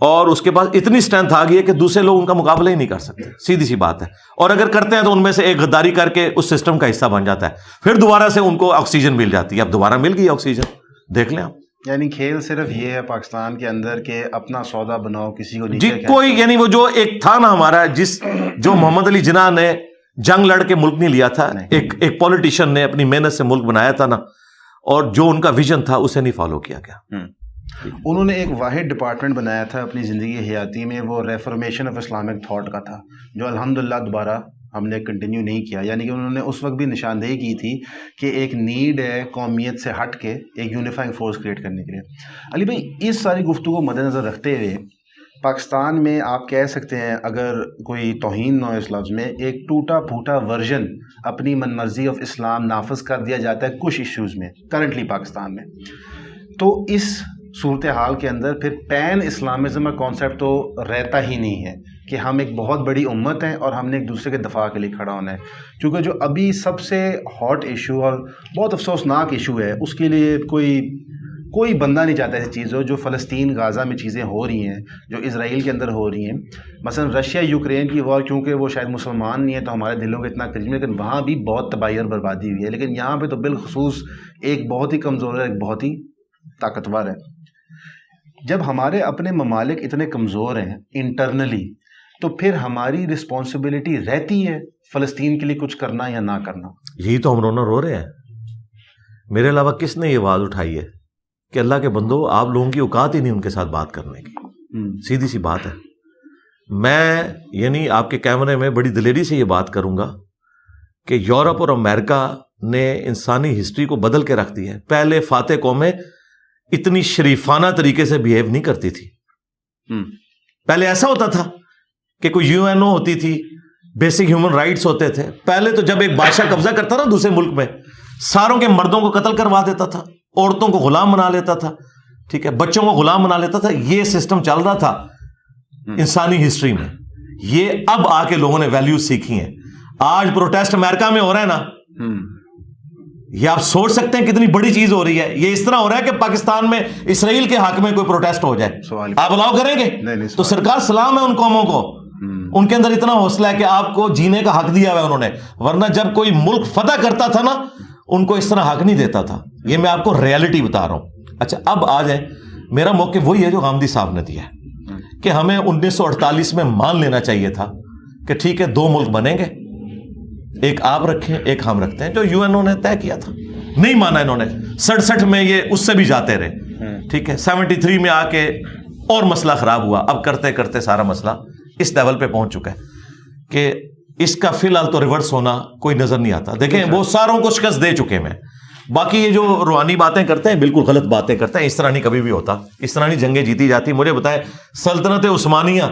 اور اس کے پاس اتنی اسٹرینتھ آ گئی ہے کہ دوسرے لوگ ان کا مقابلہ ہی نہیں کر سکتے. سیدھی سی بات ہے. اور اگر کرتے ہیں تو ان میں سے ایک غداری کر کے اس سسٹم کا حصہ بن جاتا ہے, پھر دوبارہ سے ان کو آکسیجن مل جاتی ہے. اب دوبارہ مل گئی آکسیجن, دیکھ لیں آپ. یعنی کھیل صرف یہ ہے پاکستان کے اندر کہ اپنا سودا بناؤ, کسی کو جی کوئی, یعنی وہ جو ایک تھا نا ہمارا, جو محمد علی جناح نے جنگ لڑ کے ملک نہیں لیا تھا, ایک پولیٹیشین نے اپنی محنت سے ملک بنایا تھا نا, اور جو ان کا ویژن تھا اسے نہیں فالو کیا گیا. انہوں نے ایک واحد ڈپارٹمنٹ بنایا تھا اپنی زندگی حیاتی میں, وہ ریفارمیشن آف اسلامک تھاٹ کا تھا, جو الحمدللہ دوبارہ ہم نے کنٹینیو نہیں کیا. یعنی کہ انہوں نے اس وقت بھی نشاندہی کی تھی کہ ایک نیڈ ہے قومیت سے ہٹ کے ایک یونیفائنگ فورس کریٹ کرنے کے لیے. علی بھائی اس ساری گفتگو کو مد نظر رکھتے ہوئے پاکستان میں آپ کہہ سکتے ہیں اگر کوئی توہین نہ ہو اس لفظ میں, ایک ٹوٹا پھوٹا ورژن اپنی من مرضی آف اسلام نافذ کر دیا جاتا ہے کچھ ایشوز میں کرنٹلی پاکستان میں. تو اس صورتحال کے اندر پھر پین اسلامزم کا کانسیپٹ تو رہتا ہی نہیں ہے کہ ہم ایک بہت بڑی امت ہیں اور ہم نے ایک دوسرے کے دفاع کے لیے کھڑا ہونا ہے. کیونکہ جو ابھی سب سے ہاٹ ایشو اور بہت افسوسناک ایشو ہے اس کے لیے کوئی بندہ نہیں چاہتا ایسی چیز ہو. جو فلسطین غازہ میں چیزیں ہو رہی ہیں, جو اسرائیل کے اندر ہو رہی ہیں, مثلا رشیا یوکرین کی وار, کیونکہ وہ شاید مسلمان نہیں ہے تو ہمارے دلوں کے اتنا قریب, لیکن وہاں بھی بہت تباہی اور بربادی ہوئی ہے. لیکن یہاں پہ تو بالخصوص ایک بہت ہی کمزور ہے, ایک بہت ہی طاقتور ہے. جب ہمارے اپنے ممالک اتنے کمزور ہیں انٹرنلی, تو پھر ہماری رسپانسبلٹی رہتی ہے فلسطین کے لیے کچھ کرنا یا نہ کرنا. یہی تو ہم رونا رو رہے ہیں. میرے علاوہ کس نے یہ آواز اٹھائی ہے کہ اللہ کے بندو, آپ لوگوں کی اوقات ہی نہیں ان کے ساتھ بات کرنے کی. سیدھی سی بات ہے. میں یعنی آپ کے کیمرے میں بڑی دلیری سے یہ بات کروں گا کہ یورپ اور امریکہ نے انسانی ہسٹری کو بدل کے رکھ دی ہے. پہلے فاتح قومیں اتنی شریفانہ طریقے سے بیہیو نہیں کرتی تھی. پہلے ایسا ہوتا تھا کہ کوئی UNO ہوتی تھی, بیسک ہیومن رائٹس ہوتے تھے. پہلے تو جب ایک بادشاہ قبضہ کرتا نا دوسرے ملک میں, ساروں کے مردوں کو قتل کروا دیتا تھا, عورتوں کو غلام بنا لیتا تھا, ٹھیک ہے, بچوں کو غلام بنا لیتا تھا. یہ سسٹم چل رہا تھا انسانی ہسٹری میں. یہ اب آ کے لوگوں نے ویلیوز سیکھی ہیں. آج پروٹیسٹ امریکہ میں ہو رہا ہے نا, یہ آپ سوچ سکتے ہیں کتنی بڑی چیز ہو رہی ہے. یہ اس طرح ہو رہا ہے کہ پاکستان میں اسرائیل کے حق میں کوئی پروٹیسٹ ہو جائے, آپ الاؤ کریں گے؟ تو سرکار سلام ہے ان قوموں کو, ان کے اندر اتنا حوصلہ ہے کہ آپ کو جینے کا حق دیا ہوا ہے انہوں نے. ورنہ جب کوئی ملک فتح کرتا تھا نا, ان کو اس طرح حق نہیں دیتا تھا. یہ میں آپ کو ریالٹی بتا رہا ہوں. اچھا, اب آ جائیں, میرا موقف وہی ہے جو غامدی صاحب نے دیا ہے کہ ہمیں 1948 میں مان لینا چاہیے تھا کہ ٹھیک ہے 2 ملک بنیں گے, ایک آپ رکھیں ایک ہم رکھتے ہیں, جو UNO نے طے کیا تھا. نہیں مانا انہوں نے. 67 میں یہ اس سے بھی جاتے رہے, ٹھیک ہے. 73 میں آ کے اور مسئلہ خراب ہوا. اب کرتے کرتے سارا مسئلہ اس لیول پہ پہنچ چکا ہے کہ اس کا فی الحال تو ریورس ہونا کوئی نظر نہیں آتا. دیکھیں وہ ساروں کو شکست دے چکے ہیں. باقی یہ جو روحانی باتیں کرتے ہیں بالکل غلط باتیں کرتے ہیں. اس طرح نہیں کبھی بھی ہوتا, اس طرح نہیں جنگیں جیتی جاتی. مجھے بتائیں سلطنت عثمانیہ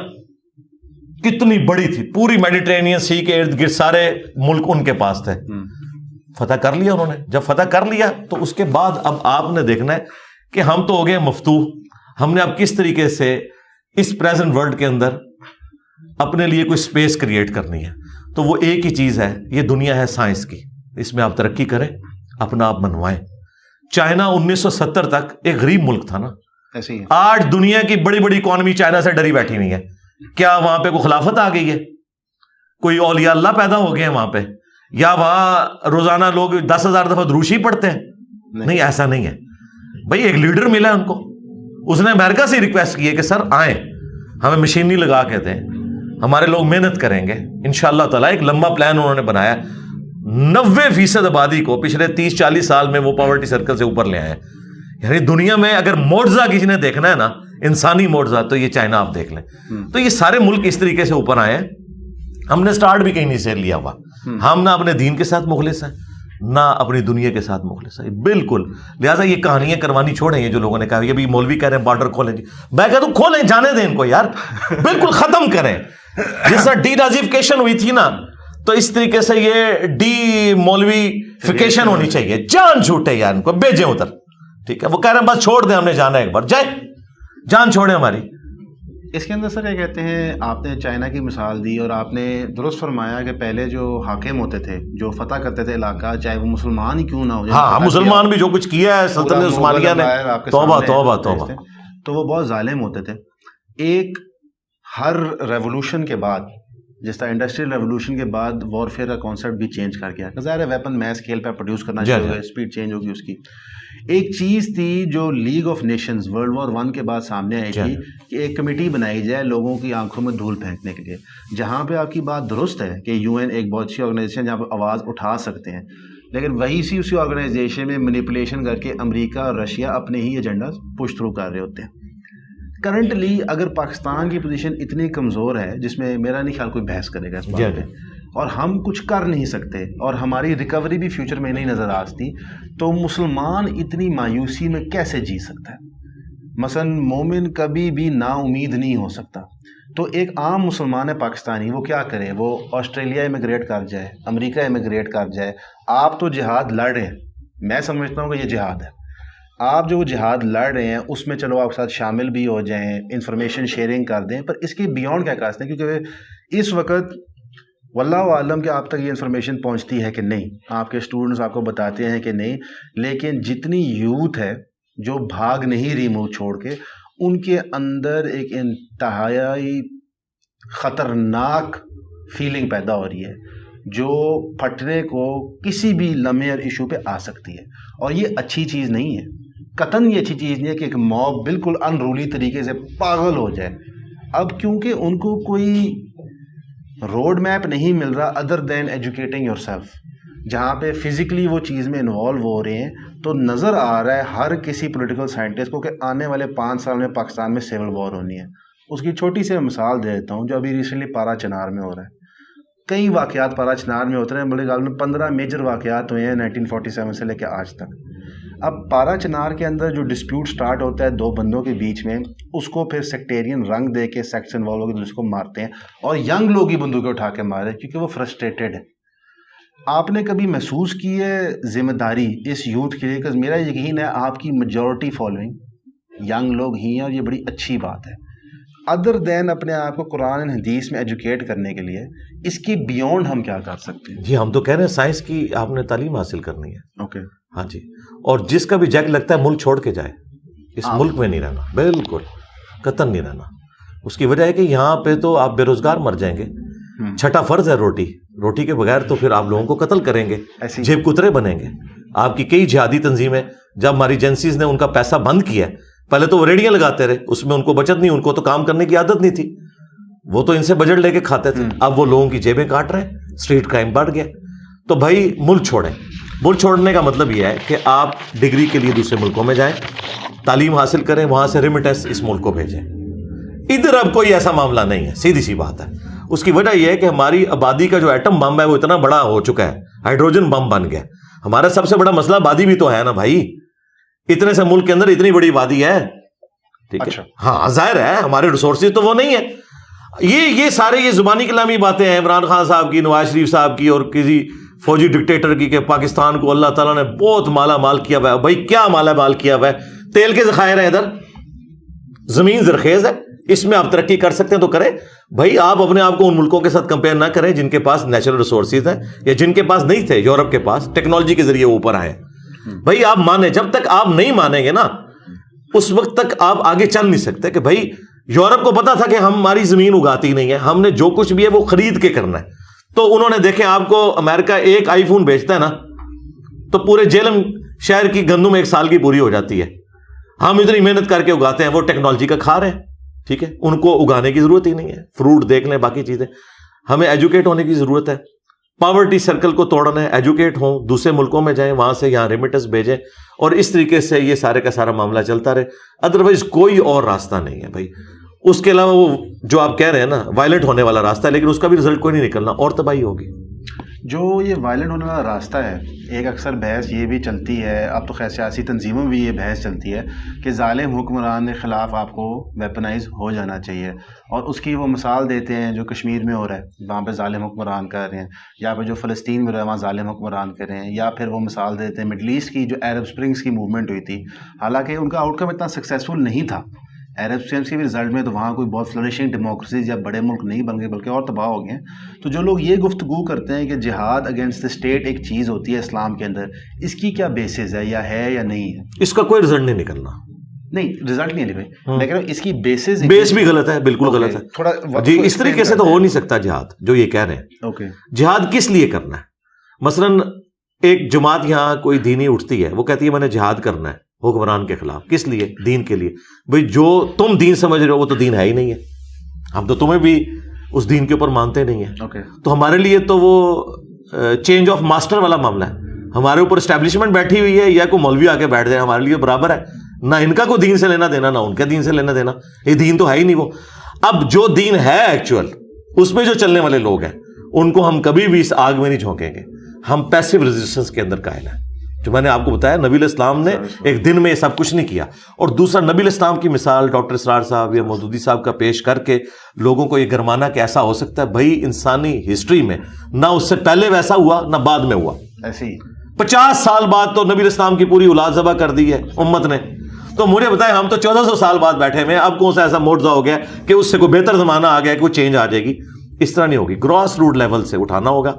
کتنی بڑی تھی, پوری میڈیٹرینین سی کے ارد گرد سارے ملک ان کے پاس تھے. فتح کر لیا انہوں نے. جب فتح کر لیا تو اس کے بعد اب آپ نے دیکھنا ہے کہ ہم تو ہو گئے مفتوح. ہم نے اب کس طریقے سے اس پریزنٹ ورلڈ کے اندر اپنے لیے کوئی سپیس کریٹ کرنی ہے. تو وہ ایک ہی چیز ہے, یہ دنیا ہے سائنس کی, اس میں آپ ترقی کریں, اپنا آپ منوائیں. چائنا 1970 تک ایک غریب ملک تھا نا, ایسے ہی آج دنیا کی بڑی بڑی اکانومی چائنا سے ڈری بیٹھی ہوئی ہے. کیا وہاں پہ کوئی خلافت آ گئی ہے؟ کوئی اولیاء اللہ پیدا ہو گئے ہیں وہاں پہ؟ یا وہاں روزانہ لوگ 10,000 دفعہ دروشی پڑھتے ہیں؟ نہیں, ایسا نہیں ہے بھائی. ایک لیڈر ملا ہے ان کو, اس نے امریکہ سے ریکویسٹ کی ہے کہ سر آئیں, ہمیں مشینری لگا کے دیں, ہمارے لوگ محنت کریں گے انشاءاللہ تعالیٰ. ایک لمبا پلان انہوں نے بنایا. 90% آبادی کو پچھلے 30-40 سال میں وہ پاورٹی سرکل سے اوپر لے آئے. یعنی دنیا میں اگر معجزہ کسی نے دیکھنا ہے نا, انسانی معجزہ, تو یہ چائنا آپ دیکھ لیں. تو یہ سارے ملک اس طریقے سے اوپر آئے ہیں. ہم نے سٹارٹ بھی کہیں نہیں سے لیا ہوا. ہم نہ اپنے دین کے ساتھ مخلص ہیں, نہ اپنی دنیا کے ساتھ مخلص ہیں بالکل. لہٰذا یہ کہانیاں کروانی چھوڑیں. یہ جو لوگوں نے کہا یہ بھی مولوی کہہ رہے ہیں بارڈر کھولیں, جی میں کہتا ہوں کھولیں, جانے دیں ان کو یار, بالکل ختم کریں. جس طرح ڈی نازیفیکیشن ہوئی تھی نا, تو اس طریقے سے یہ ڈی مولویفیکیشن ہونی چاہیے. جان چھوٹے یار, ان کو بھیجیں ادھر, ٹھیک ہے. وہ کہہ رہے ہیں بس چھوڑ دیں, ہم نے جانا ہے ایک بار, جائے جان چھوڑیں ہماری. اس کے اندر سر یہ کہتے ہیں, آپ نے چائنا کی مثال دی اور آپ نے درست فرمایا کہ پہلے جو حاکم ہوتے تھے, جو فتح کرتے تھے علاقہ, چاہے وہ مسلمان ہی کیوں نہ ہو, ہاں مسلمان بھی جو کچھ کیا ہے سلطنت عثمانیہ نے, توبہ توبہ توبہ, تو وہ بہت ظالم ہوتے تھے. ایک ہر ریولوشن کے بعد, جس طرح انڈسٹریل ریولوشن کے بعد وارفیئر کا کانسیپٹ بھی چینج کر گیا, ظاہر ہے ویپن میس اسکیل پہ پروڈیوس کرنا شروع ہو گیا, اسپیڈ چینج ہوگی اس کی. ایک چیز تھی جو league of nations World War I کے بعد سامنے آئی تھی کہ ایک کمیٹی بنائی جائے لوگوں کی آنکھوں میں دھول پھینکنے کے لیے. جہاں پہ آپ کی بات درست ہے کہ UN ایک بہت اچھی آرگنائزیشن جہاں پہ آواز اٹھا سکتے ہیں, لیکن وہی اسی آرگنائزیشن میں مینیپولیشن کر کے امریکہ اور رشیا اپنے ہی ایجنڈا پش تھرو کر رہے ہوتے ہیں. کرنٹلی اگر پاکستان کی پوزیشن اتنی کمزور ہے, جس میں میرا نہیں خیال کوئی بحث کرے گا اس بات پہ, اور ہم کچھ کر نہیں سکتے اور ہماری ریکوری بھی فیوچر میں نہیں نظر آتی, تو مسلمان اتنی مایوسی میں کیسے جی سکتا ہے؟ مثلا مومن کبھی بھی نا امید نہیں ہو سکتا. تو ایک عام مسلمان ہے پاکستانی, وہ کیا کرے؟ وہ آسٹریلیا امیگریٹ کر جائے, امریکہ امیگریٹ کر جائے. آپ تو جہاد لڑ رہے ہیں, میں سمجھتا ہوں کہ یہ جہاد ہے. آپ جو جہاد لڑ رہے ہیں اس میں چلو آپ کے ساتھ شامل بھی ہو جائیں, انفارمیشن شیئرنگ کر دیں, پر اس کے بیونڈ کیا کاستے ہیں؟ کیونکہ اس وقت واللہ عالم کہ آپ تک یہ انفارمیشن پہنچتی ہے کہ نہیں, آپ کے اسٹوڈنٹس آپ کو بتاتے ہیں کہ نہیں, لیکن جتنی یوتھ ہے جو بھاگ نہیں رہی ملک چھوڑ کے, ان کے اندر ایک انتہائی خطرناک فیلنگ پیدا ہو رہی ہے جو پھٹنے کو کسی بھی لمحے اور ایشو پہ آ سکتی ہے. اور یہ اچھی چیز نہیں ہے, قطعاً یہ اچھی چیز نہیں ہے کہ ایک موب بالکل انرولی طریقے سے پاگل ہو جائے. اب کیونکہ ان کو کوئی روڈ میپ نہیں مل رہا other then educating yourself, جہاں پہ فزیکلی وہ چیز میں انوالو ہو رہے ہیں, تو نظر آ رہا ہے ہر کسی پولیٹیکل سائنٹسٹ کو کہ آنے والے 5 سال میں پاکستان میں سول وار ہونی ہے. اس کی چھوٹی سی مثال دے دیتا ہوں جو ابھی ریسنٹلی پارا چنار میں ہو رہا ہے. کئی واقعات پارا چنار میں ہوتے ہیں, بڑے غالب میں 15 میجر واقعات ہوئے ہیں 1947 سے لے کے آج تک. اب پارا چنار کے اندر جو ڈسپیوٹ سٹارٹ ہوتا ہے 2 بندوں کے بیچ میں, اس کو پھر سیکٹیرین رنگ دے کے سیکس انوالو ہو کے دوسرے کو مارتے ہیں, اور ینگ لوگ ہی بندوقیں اٹھا کے مارے کیونکہ وہ فرسٹریٹڈ ہے. آپ نے کبھی محسوس کی ہے ذمہ داری اس یوتھ کے لیے؟ کہ میرا یقین ہے آپ کی میجورٹی فالوئنگ ینگ لوگ ہی ہیں, اور یہ بڑی اچھی بات ہے. ادر دین اپنے آپ کو قرآن اور حدیث میں ایجوکیٹ کرنے کے لیے اس کی بیونڈ ہم کیا کر سکتے ہیں؟ جی ہم تو کہہ رہے ہیں سائنس کی آپ نے تعلیم حاصل کرنی ہے. اوکے ہاں جی, اور جس کا بھی جیک لگتا ہے ملک چھوڑ کے جائے, اس ملک میں نہیں رہنا, بالکل قطعاً نہیں رہنا. اس کی وجہ ہے کہ یہاں پہ تو آپ بے روزگار مر جائیں گے. چھٹا فرض ہے روٹی کے بغیر تو پھر آپ لوگوں کو قتل کریں گے, جیب کترے بنیں گے. آپ کی کئی جہادی تنظیمیں جب ہماری ایجنسیز نے ان کا پیسہ بند کیا, پہلے تو وہ ریڑیاں لگاتے رہے, اس میں ان کو بچت نہیں, ان کو تو کام کرنے کی عادت نہیں تھی, وہ تو ان سے بجٹ لے کے کھاتے تھے. اب وہ لوگوں کی جیبیں کاٹ رہے ہیں, اسٹریٹ کرائم بڑھ گیا. تو بھائی ملک چھوڑیں. ملک چھوڑنے کا مطلب یہ ہے کہ آپ ڈگری کے لیے دوسرے ملکوں میں جائیں, تعلیم حاصل کریں, وہاں سے ریمیٹنس اس ملک کو بھیجیں. ادھر اب کوئی ایسا معاملہ نہیں ہے, سیدھی سی بات ہے. اس کی وجہ یہ ہے کہ ہماری آبادی کا جو ایٹم بم ہے وہ اتنا بڑا ہو چکا ہے, ہائیڈروجن بم بن گیا. ہمارا سب سے بڑا مسئلہ آبادی بھی تو ہے نا بھائی, اتنے سے ملک کے اندر اتنی بڑی آبادی ہے, ٹھیک ہے. ہاں ظاہر ہے ہمارے ریسورسز تو وہ نہیں ہے. یہ سارے یہ زبانی کلامی باتیں ہیں عمران خان صاحب کی, نواز شریف صاحب کی, اور کسی فوجی ڈکٹیٹر کی کہ پاکستان کو اللہ تعالیٰ نے بہت مالا مال کیا ہوا ہے. بھائی کیا مالا مال کیا ہوا ہے؟ تیل کے ذخائر ہیں ادھر, زمین زرخیز ہے, اس میں آپ ترقی کر سکتے ہیں تو کریں. بھائی آپ اپنے آپ کو ان ملکوں کے ساتھ کمپیئر نہ کریں جن کے پاس نیچرل ریسورسز ہیں, یا جن کے پاس نہیں تھے, یورپ کے پاس ٹیکنالوجی کے ذریعے اوپر آئے. بھائی آپ مانیں, جب تک آپ نہیں مانیں گے نا اس وقت تک آپ آگے چل نہیں سکتے. کہ بھائی یورپ کو پتا تھا کہ ہماری زمین اگاتی نہیں ہے, ہم نے جو کچھ بھی ہے وہ خرید کے کرنا ہے. تو انہوں نے دیکھیں, آپ کو امریکہ ایک آئی فون بیچتا ہے نا تو پورے جیلم شہر کی گندم 1 سال کی پوری ہو جاتی ہے. ہم اتنی محنت کر کے اگاتے ہیں, وہ ٹیکنالوجی کا کھا رہے ہیں, ٹھیک ہے. ان کو اگانے کی ضرورت ہی نہیں ہے. فروٹ دیکھ لیں, باقی چیزیں. ہمیں ایجوکیٹ ہونے کی ضرورت ہے, پاورٹی سرکل کو توڑنا ہے, ایجوکیٹ ہوں, دوسرے ملکوں میں جائیں, وہاں سے یہاں ریمیٹنس بھیجیں, اور اس طریقے سے یہ سارے کا سارا معاملہ چلتا رہے. ادروائز کوئی اور راستہ نہیں ہے بھائی. اس کے علاوہ وہ جو آپ کہہ رہے ہیں نا وائلنٹ ہونے والا راستہ ہے, لیکن اس کا بھی رزلٹ کوئی نہیں نکلنا, اور تباہی ہوگی. جو یہ وائلنٹ ہونے والا راستہ ہے, ایک اکثر بحث یہ بھی چلتی ہے, اب تو خیر سیاسی تنظیموں میں بھی یہ بحث چلتی ہے کہ ظالم حکمران کے خلاف آپ کو ویپنائز ہو جانا چاہیے. اور اس کی وہ مثال دیتے ہیں جو کشمیر میں ہو رہا ہے, وہاں پہ ظالم حکمران کر رہے ہیں, یا پھر جو فلسطین میں رہے ہیں وہاں ظالم حکمران کر رہے ہیں, یا پھر وہ مثال دیتے ہیں مڈل ایسٹ کی جو عرب اسپرنگس کی موومنٹ ہوئی تھی. حالانکہ ان کا آؤٹ کم اتنا سکسیزفل نہیں تھا عرب اسپرنگس کے بھی رزلٹ میں, تو وہاں کوئی بہت فلرشنگ ڈیموکریسیز یا بڑے ملک نہیں بن گئے بلکہ اور تباہ ہو گئے ہیں. تو جو لوگ یہ گفتگو کرتے ہیں کہ جہاد اگینسٹ دا اسٹیٹ ایک چیز ہوتی ہے اسلام کے اندر, اس کی کیا بیسز ہے یا نہیں ہے؟ اس کا کوئی رزلٹ نہیں نکلنا. نہیں رزلٹ نہیں ہے بھائی, لیکن اس کی بیس بھی غلط ہے, بالکل غلط ہے. تھوڑا جی اس طریقے سے تو ہو نہیں سکتا جہاد جو یہ کہہ رہے ہیں. اوکے, جہاد کس لیے کرنا ہے؟ مثلاً ایک جماعت یہاں کوئی دینی اٹھتی ہے, وہ کہتی ہے میں نے جہاد کرنا ہے حکمران کے خلاف. کس لیے؟ دین کے لیے. بھئی جو تم دین سمجھ رہے ہو وہ تو دین ہے ہی نہیں ہے, ہم تو تمہیں بھی اس دین کے اوپر مانتے نہیں ہیں. تو ہمارے لیے تو وہ چینج آف ماسٹر والا معاملہ ہے. ہمارے اوپر اسٹیبلشمنٹ بیٹھی ہوئی ہے, یا کوئی مولوی آ کے بیٹھ جائے, ہمارے لیے برابر ہے. نہ ان کا کوئی دین سے لینا دینا, نہ ان کا دین سے لینا دینا. یہ دین تو ہے ہی نہیں وہ. اب جو دین ہے ایکچوئل, اس میں جو چلنے والے لوگ ہیں, ان کو ہم کبھی بھی اس آگ میں نہیں جھونکیں گے. ہم پیسو ریزسٹنس کے اندر قائل ہیں. جو میں نے آپ کو بتایا, نبی علیہ السلام نے ایک دن میں یہ سب کچھ نہیں کیا. اور دوسرا, نبی علیہ السلام کی مثال ڈاکٹر اسرار صاحب یا مودودی صاحب کا پیش کر کے لوگوں کو یہ گرمانا کہ ایسا ہو سکتا ہے. بھائی انسانی ہسٹری میں نہ اس سے پہلے ویسا ہوا نہ بعد میں ہوا. ایسے ہی 50 سال بعد تو نبی علیہ السلام کی پوری اولاد ذبح کر دی ہے امت نے. تو مجھے بتائیں, ہم تو 1400 سال بعد بیٹھے ہوئے ہیں, اب کون سا ایسا معجزہ ہو گیا کہ اس سے کوئی بہتر زمانہ آ گیا, کوئی چینج آ جائے گی؟ اس طرح نہیں ہوگی. گراس روٹ لیول سے اٹھانا ہوگا,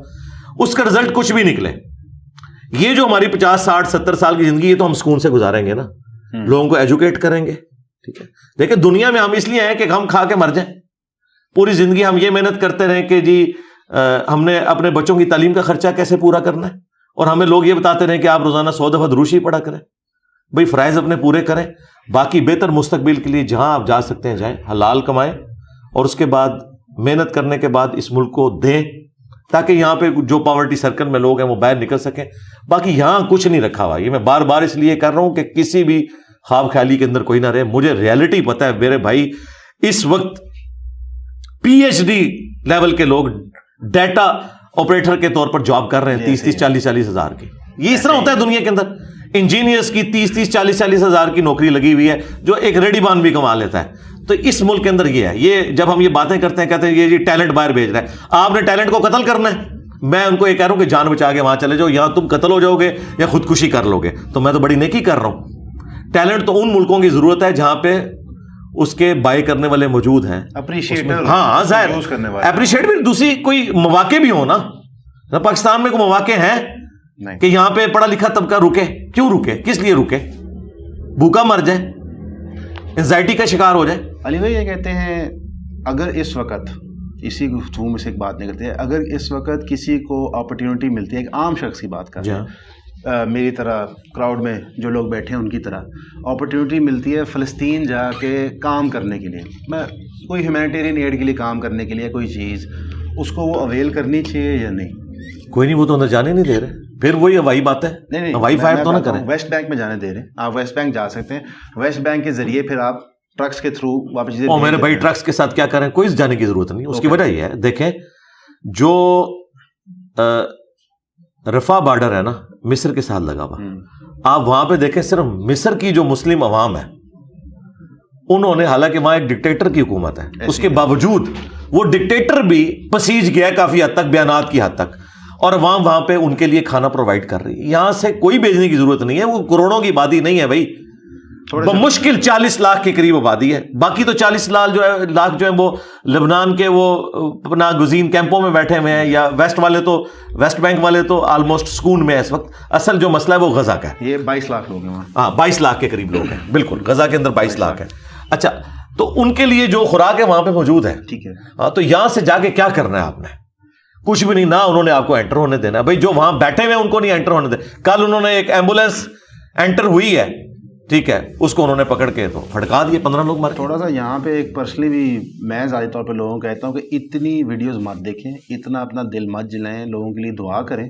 اس کا رزلٹ کچھ بھی نکلے. یہ جو ہماری 50 60 70 سال کی زندگی ہے تو ہم سکون سے گزاریں گے نا. لوگوں کو ایجوکیٹ کریں گے. ٹھیک ہے, دیکھیں دنیا میں ہم اس لیے ہیں کہ ہم کھا کے مر جائیں. پوری زندگی ہم یہ محنت کرتے رہیں کہ جی ہم نے اپنے بچوں کی تعلیم کا خرچہ کیسے پورا کرنا ہے, اور ہمیں لوگ یہ بتاتے رہیں کہ آپ روزانہ 100 دفعہ دروشی پڑھا کریں. بھائی فرائض اپنے پورے کریں, باقی بہتر مستقبل کے لیے جہاں آپ جا سکتے ہیں جائیں, حلال کمائیں, اور اس کے بعد محنت کرنے کے بعد اس ملک کو دیں تاکہ یہاں پہ جو پاورٹی سرکل میں لوگ ہیں وہ باہر نکل سکیں. باقی یہاں کچھ نہیں رکھا ہوا. یہ میں بار بار اس لیے کر رہا ہوں کہ کسی بھی خواب خیالی کے اندر کوئی نہ رہے. مجھے ریئلٹی پتہ ہے میرے بھائی, اس وقت پی ایچ ڈی لیول کے لوگ ڈیٹا آپریٹر کے طور پر جاب کر رہے ہیں 30-40 ہزار کی. یہ اس طرح ہوتا ہے دنیا کے اندر. انجینئرس کی 30-40 ہزار کی نوکری لگی ہوئی ہے جو ایک ریڈی بان بھی کما لیتا ہے. تو اس ملک کے اندر یہ ہے. یہ جب ہم یہ باتیں کرتے ہیں کہتے ہیں یہ جی ٹیلنٹ باہر بھیج رہا ہے, آپ نے ٹیلنٹ کو قتل کرنا ہے. میں ان کو یہ کہہ رہا ہوں کہ جان بچا کے وہاں چلے جاؤ, یہاں تم قتل ہو جاؤ گے یا خودکشی کر لو گے. تو میں تو بڑی نیکی کر رہا ہوں. ٹیلنٹ تو ان ملکوں کی ضرورت ہے جہاں پہ اس کے بائی کرنے والے موجود ہیں, ہاں ظاہر اپریشیٹ بھی. دوسری کوئی مواقع بھی ہو نا. پاکستان میں کوئی مواقع ہیں کہ یہاں پہ پڑھا لکھا طبقہ رکے؟ کیوں رکے؟ کس لیے رکے؟ بھوکا مر جائے, انزائٹی کا شکار ہو جائے. علی بھائی یہ کہتے ہیں اگر اس وقت اسی گفتگو میں سے ایک بات نکلتی ہے, اگر اس وقت کسی کو اپرچونٹی ملتی ہے, ایک عام شخص کی بات کر رہے ہیں, میری طرح کراؤڈ میں جو لوگ بیٹھے ہیں ان کی طرح, اپرچونٹی ملتی ہے فلسطین جا کے کام کرنے کے لیے, میں کوئی ہیومینیٹیرین ایڈ کے لیے کام کرنے کے لیے کوئی چیز, اس کو وہ اویل کرنی چاہیے یا نہیں؟ کوئی نہیں, وہ تو اندر جانے نہیں دے رہے. پھر وہی ہوائی بات ہے, نہیں ہوائی فائر تو نہ کریں. ویسٹ بینک میں جانے دے رہے ہیں, آپ ویسٹ بینک جا سکتے ہیں. ویسٹ بینک کے ذریعے پھر آپ ٹرکس کے تھرو واپس. میرے بھائی ٹرکس کے ساتھ کیا کریں, کوئی جانے کی ضرورت نہیں. اس کی وجہ یہ ہے, دیکھیں جو رفح بارڈر ہے نا مصر کے ساتھ لگا ہوا, آپ وہاں پہ دیکھیں صرف مصر کی جو مسلم عوام ہے انہوں نے, حالانکہ وہاں ایک ڈکٹیٹر کی حکومت ہے, اس کے باوجود وہ ڈکٹیٹر بھی پسیج گیا کافی حد تک, بیانات کی حد تک, اور عوام وہاں پہ ان کے لیے کھانا پرووائڈ کر رہی ہے. یہاں سے کوئی بھیجنے کی ضرورت نہیں ہے. وہ کروڑوں کی آبادی نہیں ہے بھائی, بمشکل 40 لاکھ کے قریب آبادی ہے. باقی تو 40 لاکھ جو ہے وہ لبنان کے وہ پناہ گزین کیمپوں میں بیٹھے ہوئے ہیں, یا ویسٹ والے تو ویسٹ بینک والے تو آلموسٹ سکون میں ہے اس وقت. اصل جو مسئلہ ہے وہ غزہ کا ہے. یہ 22 لاکھ لوگ ہیں, ہاں 22 لاکھ کے قریب لوگ ہیں, بالکل غزہ کے اندر 22 لاکھ ہے. اچھا, تو ان کے لیے جو خوراک ہے وہاں پہ موجود ہے. ٹھیک ہے, ہاں, تو یہاں سے جا کے کیا کرنا ہے آپ نے؟ کچھ بھی نہیں. نہ انہوں نے آپ کو انٹر ہونے دینا ہے. بھائی جو وہاں بیٹھے ہوئے ان کو نہیں انٹر ہونے دینا. کل انہوں نے ایک ایمبولینس انٹر ہوئی ہے, ٹھیک ہے, اس کو انہوں نے پکڑ کے تو پھڑکا دیے, 15 لوگ مارے. تھوڑا سا یہاں پہ ایک پرسنلی بھی میں ذاتی طور پہ لوگوں کو کہتا ہوں کہ اتنی ویڈیوز مت دیکھیں, اتنا اپنا دل مت جلائیں, لوگوں کے لیے دعا کریں.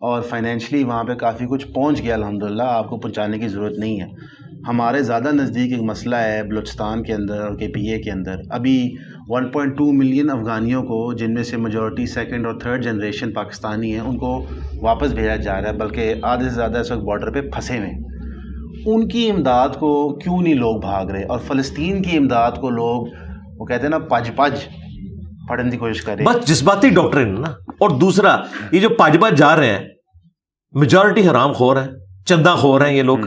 اور فائنینشلی وہاں پہ کافی کچھ پہنچ گیا الحمدللہ, آپ کو پہنچانے کی ضرورت نہیں ہے. ہمارے زیادہ نزدیک ایک مسئلہ ہے بلوچستان کے اندر اور KPA کے اندر. ابھی 1.2 ملین افغانیوں کو, جن میں سے میجورٹی سیکنڈ اور تھرڈ جنریشن پاکستانی ہیں, ان کو واپس بھیجا جا رہا ہے, بلکہ آدھے سے زیادہ اس وقت بارڈر پہ پھنسے ہوئے. ان کی امداد کو کیوں نہیں لوگ بھاگ رہے؟ اور فلسطین کی امداد کو لوگ, وہ کہتے ہیں نا, پج پڑھنے کی کوشش کر رہے ہیں. بس جذباتی ڈاکٹرن نا. اور دوسرا یہ جو پج جا رہے ہیں, میجورٹی حرام خور ہیں, چندہ خور ہیں یہ لوگ,